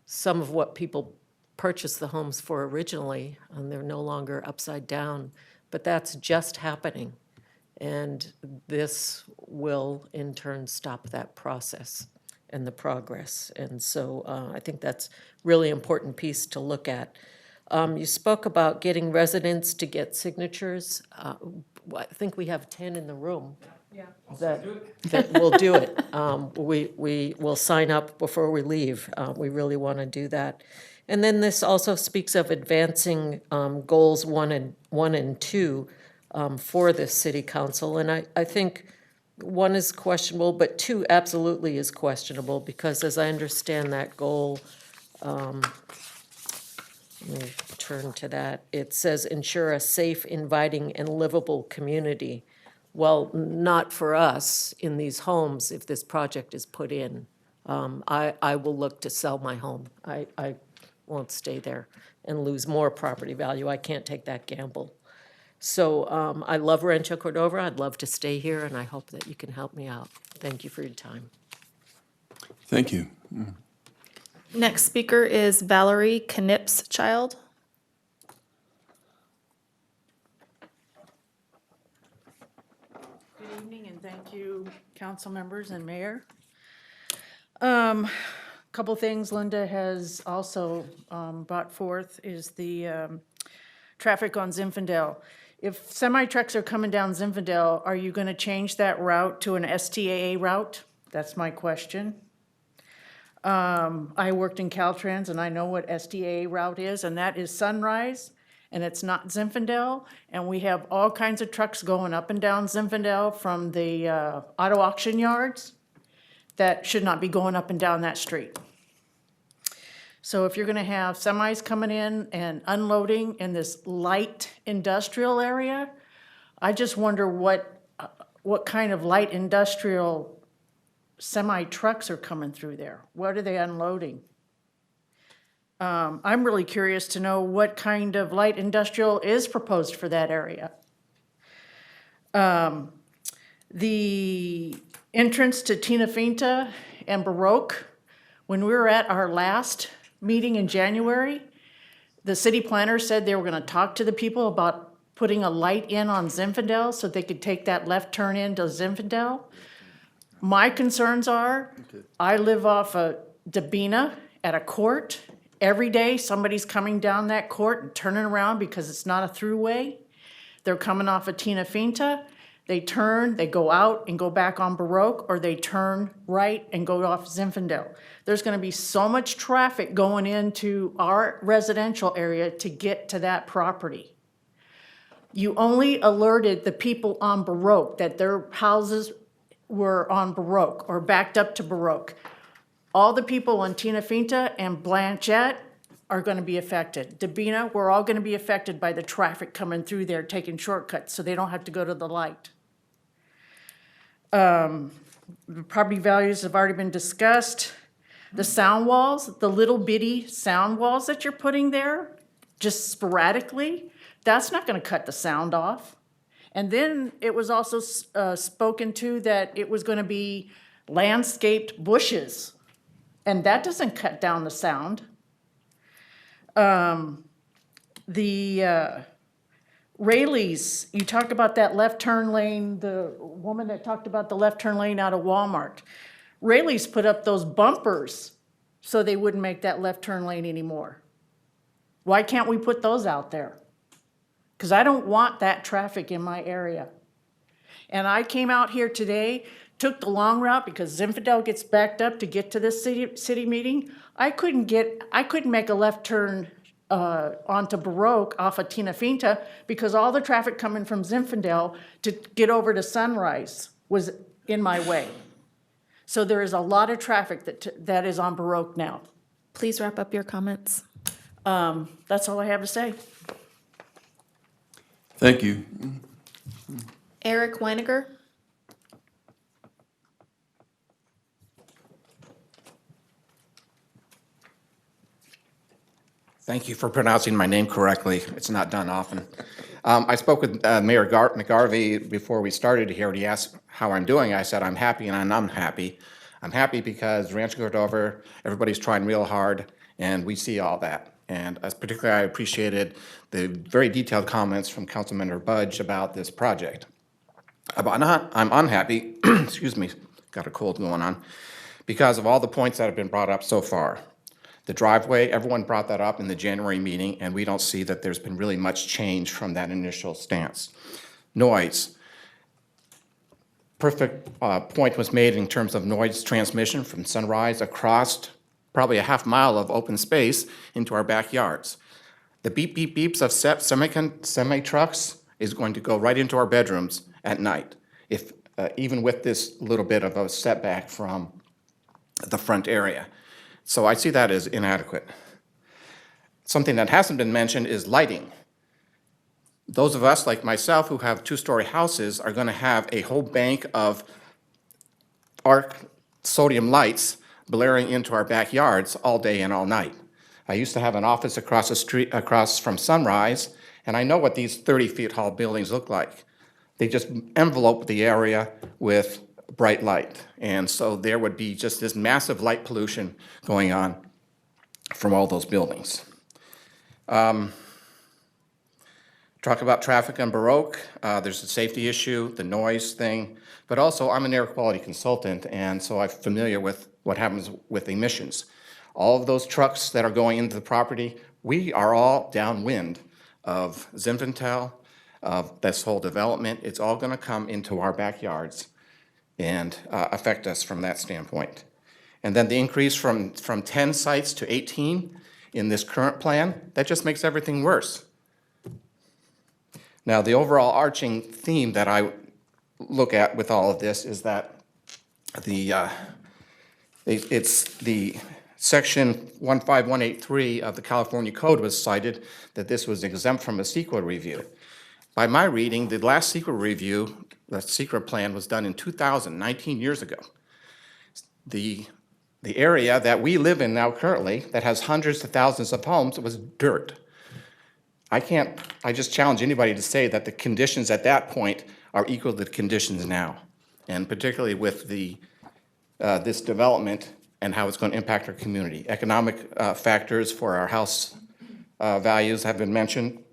Speaker 20: some of what people purchased the homes for originally, and they're no longer upside down. But that's just happening. And this will, in turn, stop that process and the progress. And so I think that's really important piece to look at. You spoke about getting residents to get signatures. I think we have 10 in the room.
Speaker 2: Yeah.
Speaker 20: That will do it. We will sign up before we leave. We really want to do that. And then this also speaks of advancing goals 1 and 2 for the city council. And I think 1 is questionable, but 2 absolutely is questionable, because as I understand that goal, let me turn to that. It says ensure a safe, inviting, and livable community. Well, not for us in these homes if this project is put in. I will look to sell my home. I won't stay there and lose more property value. I can't take that gamble. So I love Rancho Cordova. I'd love to stay here, and I hope that you can help me out. Thank you for your time.
Speaker 1: Thank you.
Speaker 2: Next speaker is Valerie Knipschild.
Speaker 21: Good evening, and thank you, council members and mayor. Couple things Linda has also brought forth is the traffic on Zinfandel. If semi-trucks are coming down Zinfandel, are you going to change that route to an STAA route? That's my question. I worked in Caltrans, and I know what STAA route is, and that is Sunrise, and it's not Zinfandel. And we have all kinds of trucks going up and down Zinfandel from the auto auction yards that should not be going up and down that street. So if you're gonna have semis coming in and unloading in this light industrial area, I just wonder what kind of light industrial semi trucks are coming through there. What are they unloading? I'm really curious to know what kind of light industrial is proposed for that area. The entrance to Tina Finta and Baroque, when we were at our last meeting in January, the city planner said they were gonna talk to the people about putting a light in on Zinfandel so they could take that left turn into Zinfandel. My concerns are, I live off of Dabina at a court. Every day, somebody's coming down that court and turning around because it's not a throughway. They're coming off of Tina Finta. They turn, they go out and go back on Baroque, or they turn right and go off Zinfandel. There's gonna be so much traffic going into our residential area to get to that property. You only alerted the people on Baroque that their houses were on Baroque or backed up to Baroque. All the people on Tina Finta and Blanchette are gonna be affected. Dabina, we're all gonna be affected by the traffic coming through there, taking shortcuts, so they don't have to go to the light. The property values have already been discussed. The sound walls, the little bitty sound walls that you're putting there, just sporadically, that's not gonna cut the sound off. And then it was also spoken to that it was gonna be landscaped bushes, and that doesn't cut down the sound. Rayleigh's, you talked about that left turn lane, the woman that talked about the left turn lane out of Walmart. Rayleigh's put up those bumpers so they wouldn't make that left turn lane anymore. Why can't we put those out there? Because I don't want that traffic in my area. And I came out here today, took the long route because Zinfandel gets backed up to get to this city meeting. I couldn't make a left turn onto Baroque off of Tina Finta because all the traffic coming from Zinfandel to get over to Sunrise was in my way. So there is a lot of traffic that is on Baroque now.
Speaker 2: Please wrap up your comments.
Speaker 21: That's all I have to say.
Speaker 1: Thank you.
Speaker 2: Eric Weiniger?
Speaker 7: Thank you for pronouncing my name correctly. It's not done often. I spoke with Mayor McGarvey before we started here, and he asked how I'm doing. I said I'm happy and I'm unhappy. I'm happy because Rancho Cordova, everybody's trying real hard, and we see all that. And particularly, I appreciated the very detailed comments from Councilmember Budge about this project. I'm unhappy, excuse me, got a cold going on, because of all the points that have been brought up so far. The driveway, everyone brought that up in the January meeting, and we don't see that there's been really much change from that initial stance. Noise. Perfect point was made in terms of noise transmission from Sunrise across probably a half mile of open space into our backyards. The beep, beep, beeps of semi-trucks is going to go right into our bedrooms at night, if even with this little bit of a setback from the front area. So I see that as inadequate. Something that hasn't been mentioned is lighting. Those of us like myself who have two-story houses are going to have a whole bank of arc sodium lights blaring into our backyards all day and all night. I used to have an office across the street, across from Sunrise, and I know what these 30-foot tall buildings look like. They just envelope the area with bright light. And so there would be just this massive light pollution going on from all those buildings. Talk about traffic on Baroque. There's a safety issue, the noise thing, but also I'm an air quality consultant, and so I'm familiar with what happens with emissions. All of those trucks that are going into the property, we are all downwind of Zinfandel, of this whole development. It's all going to come into our backyards and affect us from that standpoint. And then the increase from 10 sites to 18 in this current plan, that just makes everything worse. Now, the overall arching theme that I look at with all of this is that it's the section 15183 of the California Code was cited that this was exempt from a CEQA review. By my reading, the last CEQA review, the CEQA plan was done in 2000, 19 years ago. The area that we live in now currently, that has hundreds of thousands of homes, was dirt. I just challenge anybody to say that the conditions at that point are equal to the conditions now. And particularly with this development and how it's going to impact our community. Economic factors for our house values have been mentioned.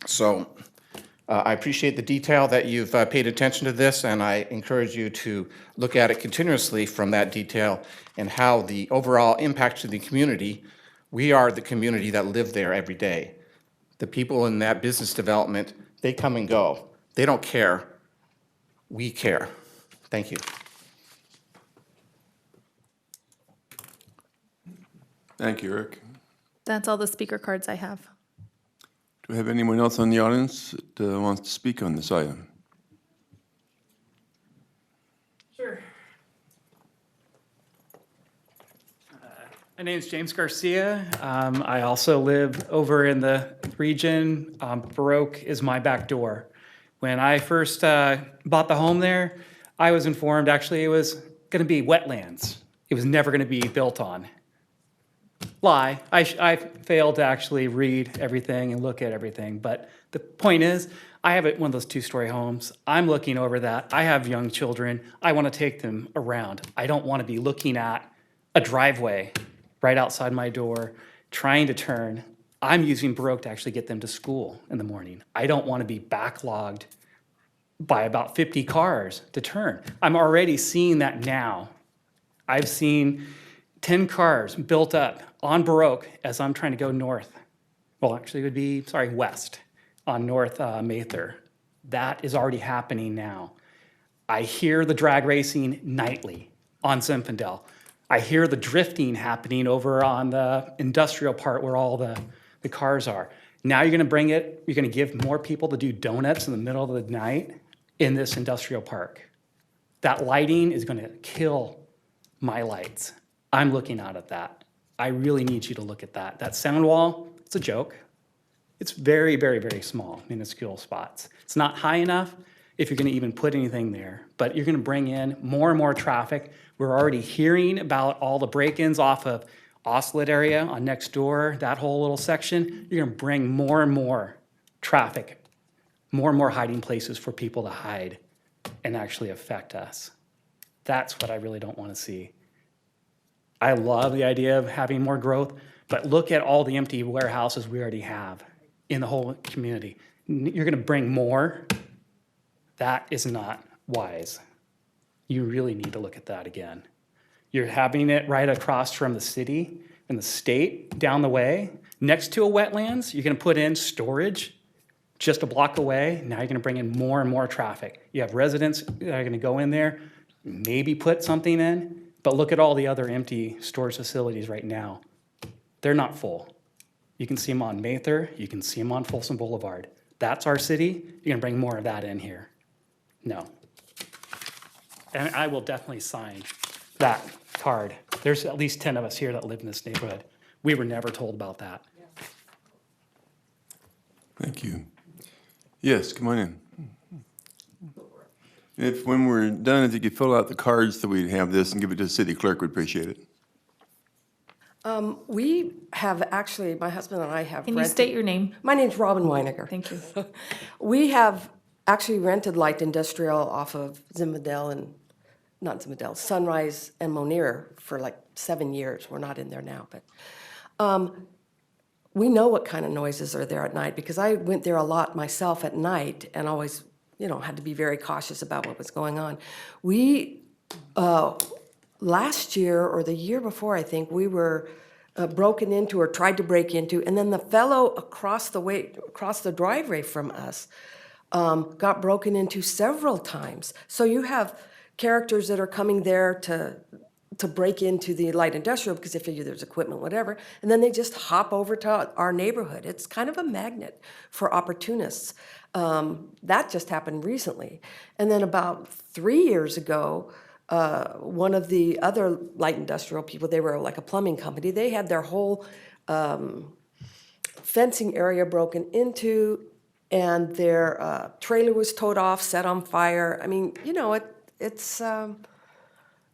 Speaker 7: So I appreciate the detail that you've paid attention to this, and I encourage you to look at it continuously from that detail and how the overall impact to the community. We are the community that live there every day. The people in that business development, they come and go. They don't care. We care. Thank you.
Speaker 1: Thank you, Eric.
Speaker 2: That's all the speaker cards I have.
Speaker 1: Do we have anyone else in the audience that wants to speak on this item?
Speaker 22: Sure. My name is James Garcia. I also live over in the region. Baroque is my back door. When I first bought the home there, I was informed actually it was going to be wetlands. It was never going to be built on. Lie. I failed to actually read everything and look at everything. But the point is, I have one of those two-story homes. I'm looking over that. I have young children. I want to take them around. I don't want to be looking at a driveway right outside my door, trying to turn. I'm using Baroque to actually get them to school in the morning. I don't want to be backlogged by about 50 cars to turn. I'm already seeing that now. I've seen 10 cars built up on Baroque as I'm trying to go north. Well, actually it would be, west on North Mather. That is already happening now. I hear the drag racing nightly on Zinfandel. I hear the drifting happening over on the industrial part where all the the cars are. Now you're gonna give more people to do donuts in the middle of the night in this industrial park. That lighting is gonna kill my lights. I'm looking out at that. I really need you to look at that. That sound wall, it's a joke. It's very, very, very small, minuscule spots. It's not high enough if you're gonna even put anything there, but you're gonna bring in more and more traffic. We're already hearing about all the break-ins off of Oslet area on next door, that whole little section. You're gonna bring more and more traffic, more and more hiding places for people to hide and actually affect us. That's what I really don't wanna see. I love the idea of having more growth, but look at all the empty warehouses we already have in the whole community. You're gonna bring more. That is not wise. You really need to look at that again. You're having it right across from the city and the state down the way. Next to a wetlands, you're gonna put in storage just a block away. Now you're gonna bring in more and more traffic. You have residents that are gonna go in there, maybe put something in, but look at all the other empty storage facilities right now. They're not full. You can see them on Mather, you can see them on Folsom Boulevard. That's our city, you're gonna bring more of that in here. No. And I will definitely sign that card. There's at least 10 of us here that live in this neighborhood. We were never told about that.
Speaker 1: Thank you. Yes, come on in. If, when we're done, if you could fill out the cards that we have this and give it to the city clerk, we'd appreciate it.
Speaker 5: We have actually, my husband and I have
Speaker 2: Can you
Speaker 5: rented.
Speaker 2: state your name?
Speaker 5: My name's Robin Weiniger.
Speaker 2: Thank you.
Speaker 5: We have actually rented light industrial off of Zinfandel and, not Zinfandel, Sunrise and Monier for like 7 years. We're not in there now, but we know what kind of noises are there at night because I went there a lot myself at night and always, had to be very cautious about what was going on. We, last year or the year before, I think, we were broken into or tried to break into, and then the fellow across the driveway from us got broken into several times. So you have characters that are coming there to break into the light industrial because they figure there's equipment, whatever, and then they just hop over to our neighborhood. It's kind of a magnet for opportunists. That just happened recently. And then about 3 years ago, one of the other light industrial people, they were like a plumbing company, they had their whole fencing area broken into, and their trailer was towed off, set on fire. I mean,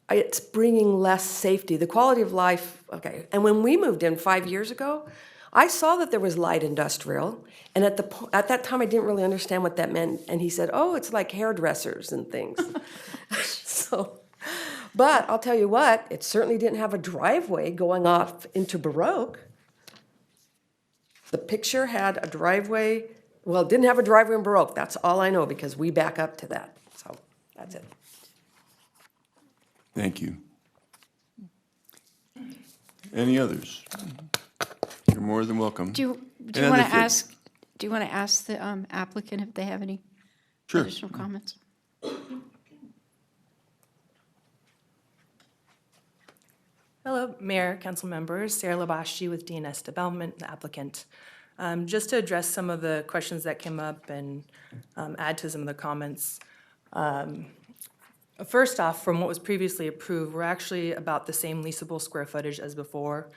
Speaker 5: it's bringing less safety. The quality of life, okay. And when we moved in 5 years ago, I saw that there was light industrial, and at that time I didn't really understand what that meant. And he said, "Oh, it's like hairdressers and things." But I'll tell you what, it certainly didn't have a driveway going off into Baroque. The picture had a driveway. Well, it didn't have a driveway in Baroque. That's all I know because we back up to that. So that's it.
Speaker 1: Thank you. Any others? You're more than welcome.
Speaker 3: Do you
Speaker 1: Any
Speaker 3: want
Speaker 1: other
Speaker 3: to ask, the applicant if they have any
Speaker 1: Sure.
Speaker 3: additional comments?
Speaker 11: Hello, Mayor, Council members, Sarah Labashi with DNS Development, the applicant. Just to address some of the questions that came up and add to some of the comments. First off, from what was previously approved, we're actually about the same leasable square footage as before.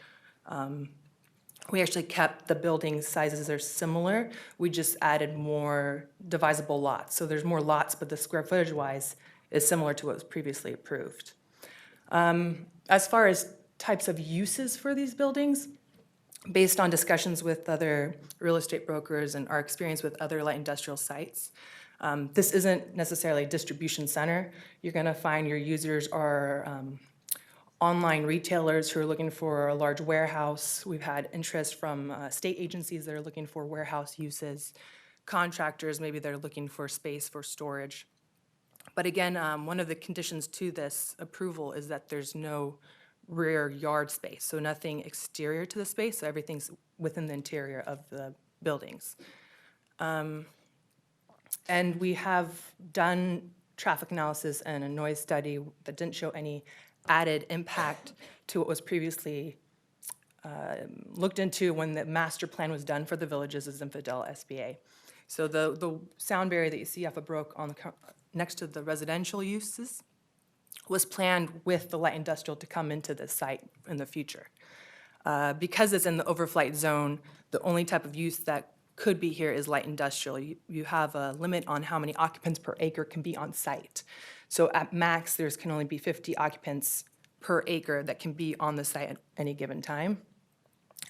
Speaker 11: We actually kept the building sizes, they're similar. We just added more divisible lots. So there's more lots, but the square footage wise is similar to what was previously approved. As far as types of uses for these buildings, based on discussions with other real estate brokers and our experience with other light industrial sites, this isn't necessarily a distribution center. You're gonna find your users are online retailers who are looking for a large warehouse. We've had interest from state agencies that are looking for warehouse uses, contractors, maybe they're looking for space for storage. But again, one of the conditions to this approval is that there's no rear yard space, so nothing exterior to the space, so everything's within the interior of the buildings. And we have done traffic analysis and a noise study that didn't show any added impact to what was previously looked into when the master plan was done for the villages of Zinfandel SBA. So the sound barrier that you see off of Broke on the, next to the residential uses was planned with the light industrial to come into this site in the future. Because it's in the overflight zone, the only type of use that could be here is light industrial. You have a limit on how many occupants per acre can be on site. So at max, there's can only be 50 occupants per acre that can be on the site at any given time.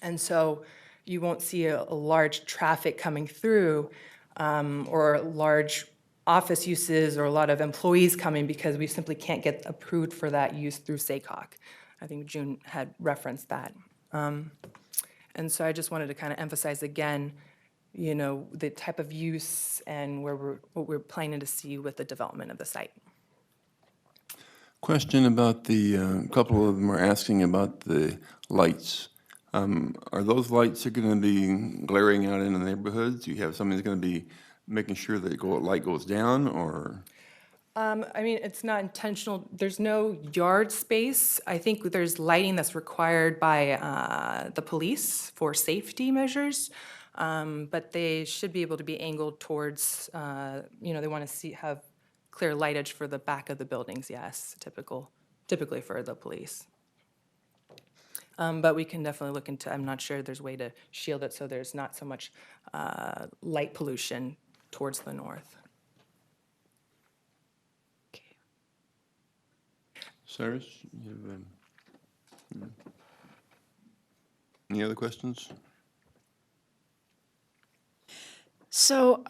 Speaker 11: And so you won't see a large traffic coming through or large office uses or a lot of employees coming because we simply can't get approved for that use through SACOG. I think June had referenced that. And so I just wanted to kind of emphasize again, you know, the type of use and what we're planning to see with the development of the site.
Speaker 1: Question about the, a couple of them are asking about the lights. Are those lights going to be glaring out in the neighborhoods? Do you have something that's going to be making sure that light goes down, or?
Speaker 11: I mean, it's not intentional. There's no yard space. I think there's lighting that's required by the police for safety measures, but they should be able to be angled towards, you know, they want to have clear lightage for the back of the buildings, yes, typically for the police. But we can definitely look into, I'm not sure there's a way to shield it so there's not so much light pollution towards the north.
Speaker 1: Cyrus, you have, any other questions?
Speaker 3: So,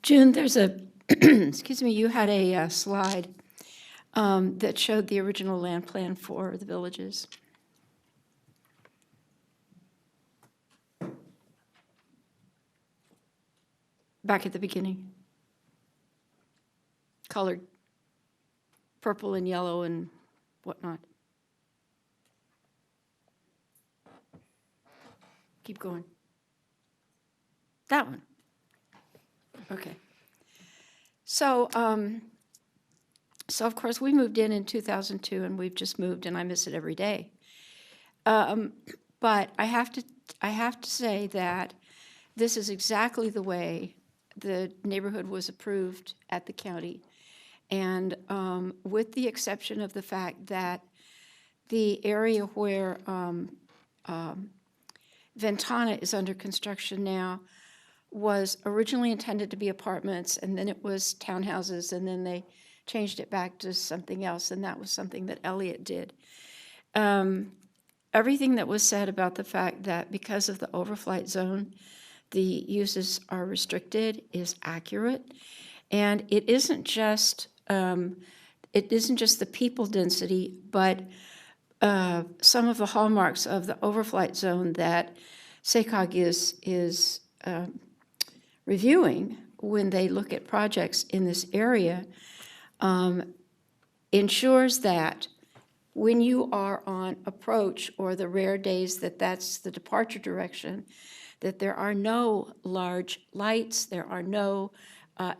Speaker 3: June, there's a, excuse me, you had a slide that showed the original land plan for the villages. Back at the beginning. Colored purple and yellow and whatnot. Keep going. That one. Okay. So, so of course we moved in 2002, and we've just moved, and I miss it every day. But I have to say that this is exactly the way the neighborhood was approved at the county. And with the exception of the fact that the area where Ventana is under construction now was originally intended to be apartments, and then it was townhouses, and then they changed it back to something else, and that was something that Elliott did. Everything that was said about the fact that because of the overflight zone, the uses are restricted is accurate. And it isn't just the people density, but some of the hallmarks of the overflight zone that SACOG is reviewing when they look at projects in this area ensures that when you are on approach, or the rare days that that's the departure direction, that there are no large lights, there are no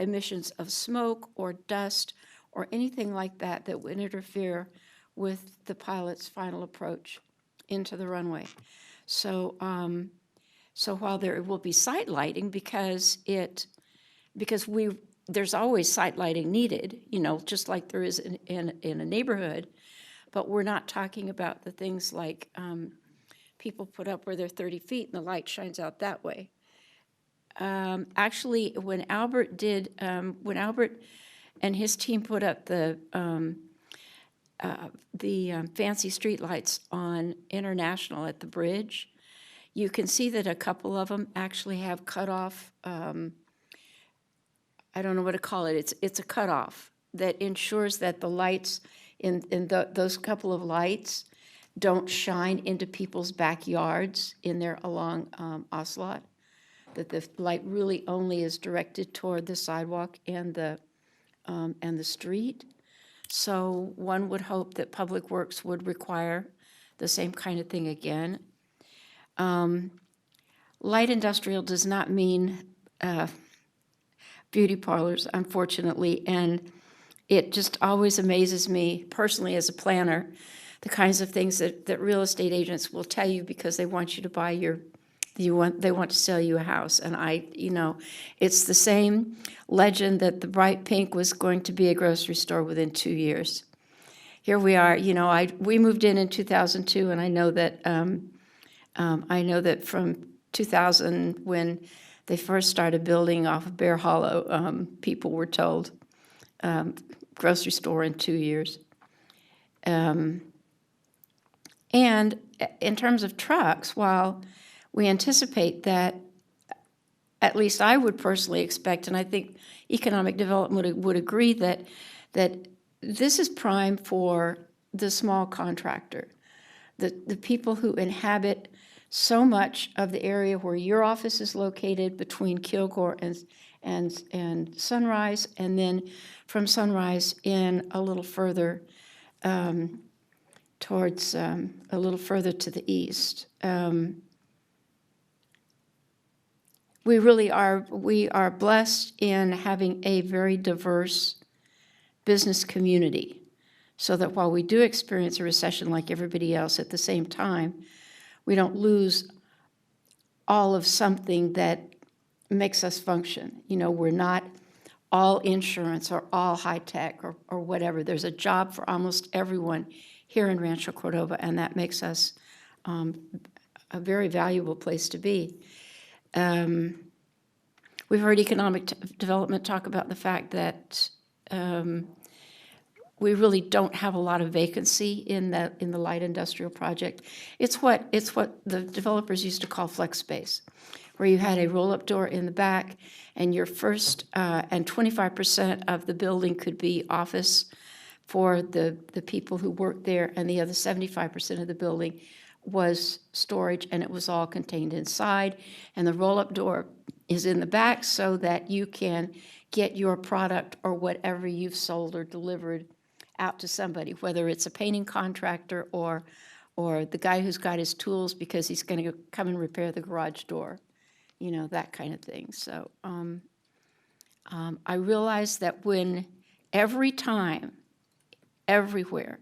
Speaker 3: emissions of smoke or dust or anything like that that would interfere with the pilot's final approach into the runway. So, so while there will be site lighting, because there's always site lighting needed, you know, just like there is in a neighborhood, but we're not talking about the things like people put up where they're 30 feet and the light shines out that way. Actually, when Albert and his team put up the fancy street lights on International at the bridge, you can see that a couple of them actually have cutoff. I don't know what to call it. It's a cutoff that ensures that the lights those couple of lights don't shine into people's backyards in there along Ocelot. That the light really only is directed toward the sidewalk and the street. So one would hope that Public Works would require the same kind of thing again. Light industrial does not mean beauty parlors, unfortunately, and it just always amazes me personally as a planner the kinds of things that real estate agents will tell you because they want you to buy they want to sell you a house. And it's the same legend that the bright pink was going to be a grocery store within 2 years. Here we are, we moved in 2002, and I know that from 2000, when they first started building off of Bear Hollow, people were told grocery store in 2 years. And in terms of trucks, while we anticipate that, at least I would personally expect, and I think economic development would agree, that this is prime for the small contractor, the people who inhabit so much of the area where your office is located between Kilgore and Sunrise, and then from Sunrise in a little further towards a little further to the east. We are blessed in having a very diverse business community, so that while we do experience a recession like everybody else, at the same time, we don't lose all of something that makes us function. We're not all insurance or all high tech or whatever. There's a job for almost everyone here in Rancho Cordova, and that makes us a very valuable place to be. We've heard economic development talk about the fact that we really don't have a lot of vacancy in the light industrial project. It's what the developers used to call flex space, where you had a roll-up door in the back, and your first and 25% of the building could be office for the people who worked there, and the other 75% of the building was storage, and it was all contained inside. And the roll-up door is in the back so that you can get your product or whatever you've sold or delivered out to somebody, whether it's a painting contractor or the guy who's got his tools because he's going to come and repair the garage door, that kind of thing. So I realize that every time, everywhere,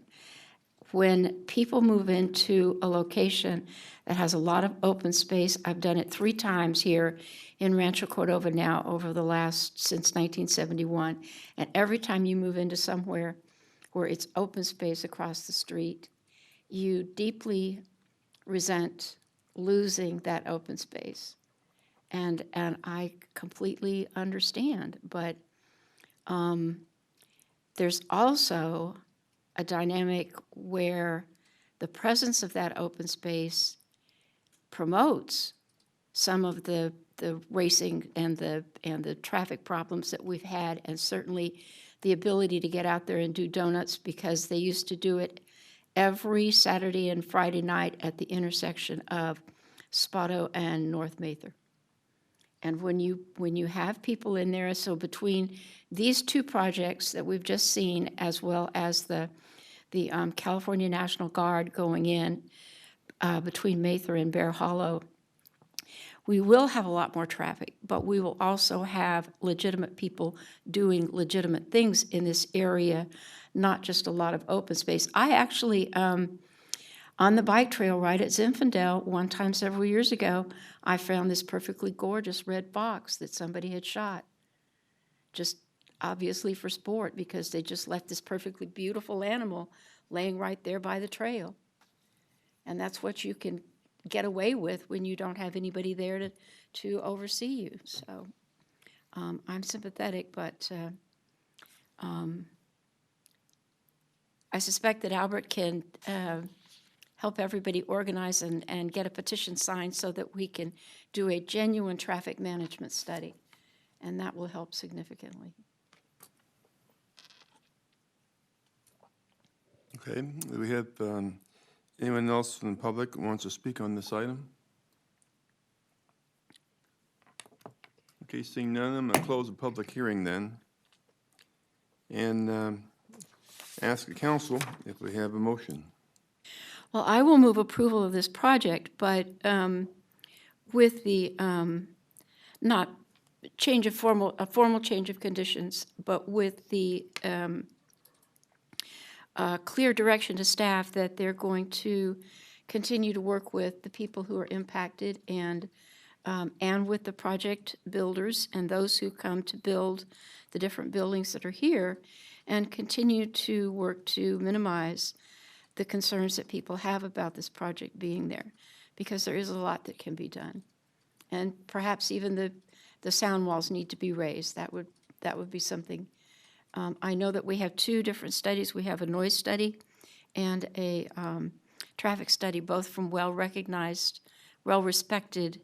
Speaker 3: when people move into a location that has a lot of open space, I've done it 3 times here in Rancho Cordova now since 1971, and every time you move into somewhere where it's open space across the street, you deeply resent losing that open space. And I completely understand, but there's also a dynamic where the presence of that open space promotes some of the racing and the traffic problems that we've had, and certainly the ability to get out there and do donuts, because they used to do it every Saturday and Friday night at the intersection of Spotto and North Mather. And when you have people in there, so between these 2 projects that we've just seen, as well as the California National Guard going in between Mather and Bear Hollow, we will have a lot more traffic, but we will also have legitimate people doing legitimate things in this area, not just a lot of open space. I actually, on the bike trail right at Zinfandel, one time several years ago, I found this perfectly gorgeous red fox that somebody had shot, just obviously for sport, because they just left this perfectly beautiful animal laying right there by the trail. And that's what you can get away with when you don't have anybody there to oversee you. So I'm sympathetic, but I suspect that Albert can help everybody organize and get a petition signed so that we can do a genuine traffic management study, and that will help significantly.
Speaker 1: Okay, do we have anyone else from the public who wants to speak on this item? Okay, seeing none, I'm going to close the public hearing then, and ask the council if we have a motion.
Speaker 3: Well, I will move approval of this project, but with the not change of formal change of conditions, but with the clear direction to staff that they're going to continue to work with the people who are impacted and with the project builders and those who come to build the different buildings that are here, and continue to work to minimize the concerns that people have about this project being there, because there is a lot that can be done. And perhaps even the sound walls need to be raised. That would be something. I know that we have two different studies. We have a noise study and a traffic study, both from well-recognized, well-respected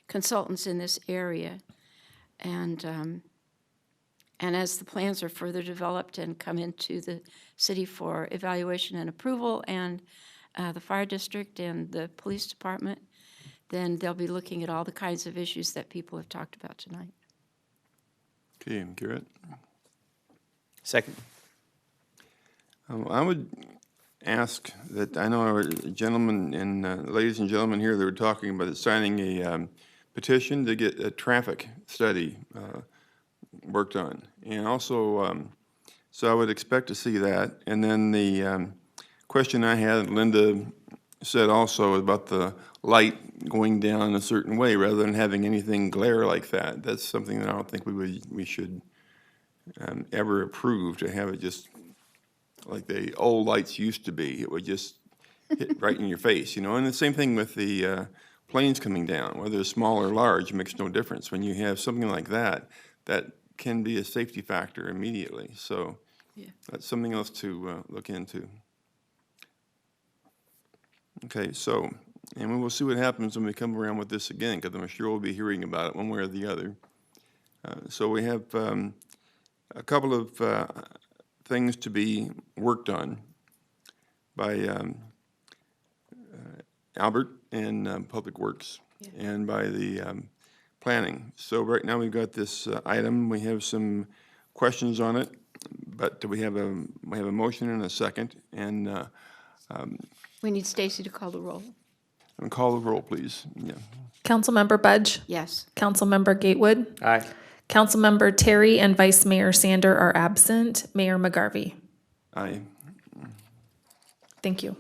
Speaker 3: consultants in this area. And as the plans are further developed and come into the city for evaluation and approval, and the fire district and the police department, then they'll be looking at all the kinds of issues that people have talked about tonight.
Speaker 1: Okay, Garrett?
Speaker 8: Second.
Speaker 1: I would ask that, I know our gentlemen and ladies and gentlemen here, they were talking about signing a petition to get a traffic study worked on. And also, so I would expect to see that. And then the question I had, Linda said also about the light going down a certain way rather than having anything glare like that. That's something that I don't think we should ever approve, to have it just like the old lights used to be. It would just hit right in your face, you know. And the same thing with the planes coming down, whether it's small or large, it makes no difference. When you have something like that, that can be a safety factor immediately. So that's something else to look into. Okay, so, and we will see what happens when we come around with this again, because I'm sure we'll be hearing about it one way or the other. So we have a couple of things to be worked on by Albert and Public Works and by the planning. So right now we've got this item. We have some questions on it, but we have a motion and a second, and
Speaker 3: We need Stacy to call the roll.
Speaker 1: call the roll, please. Yeah.
Speaker 2: Councilmember Budge?
Speaker 3: Yes.
Speaker 2: Councilmember Gatewood?
Speaker 8: Aye.
Speaker 2: Councilmember Terry and Vice Mayor Sander are absent. Mayor McGarvey?
Speaker 1: Aye.
Speaker 2: Thank you.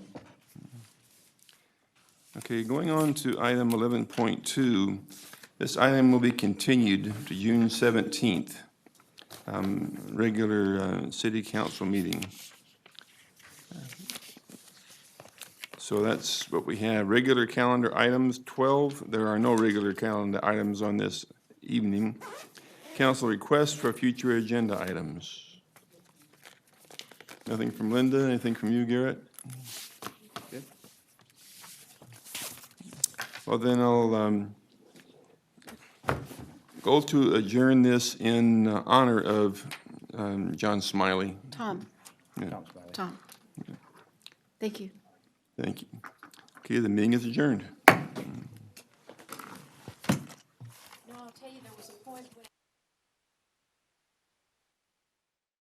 Speaker 1: Okay, going on to item 11.2. This item will be continued to June 17th, regular city council meeting. So that's what we have. Regular calendar items, 12. There are no regular calendar items on this evening. Council requests for future agenda items. Nothing from Linda, anything from you, Garrett?
Speaker 8: Good.
Speaker 1: Well, then I'll go to adjourn this in honor of John Smiley.
Speaker 3: Tom.
Speaker 1: Yeah.
Speaker 3: Tom. Thank you.
Speaker 1: Thank you. Okay, the meeting is adjourned.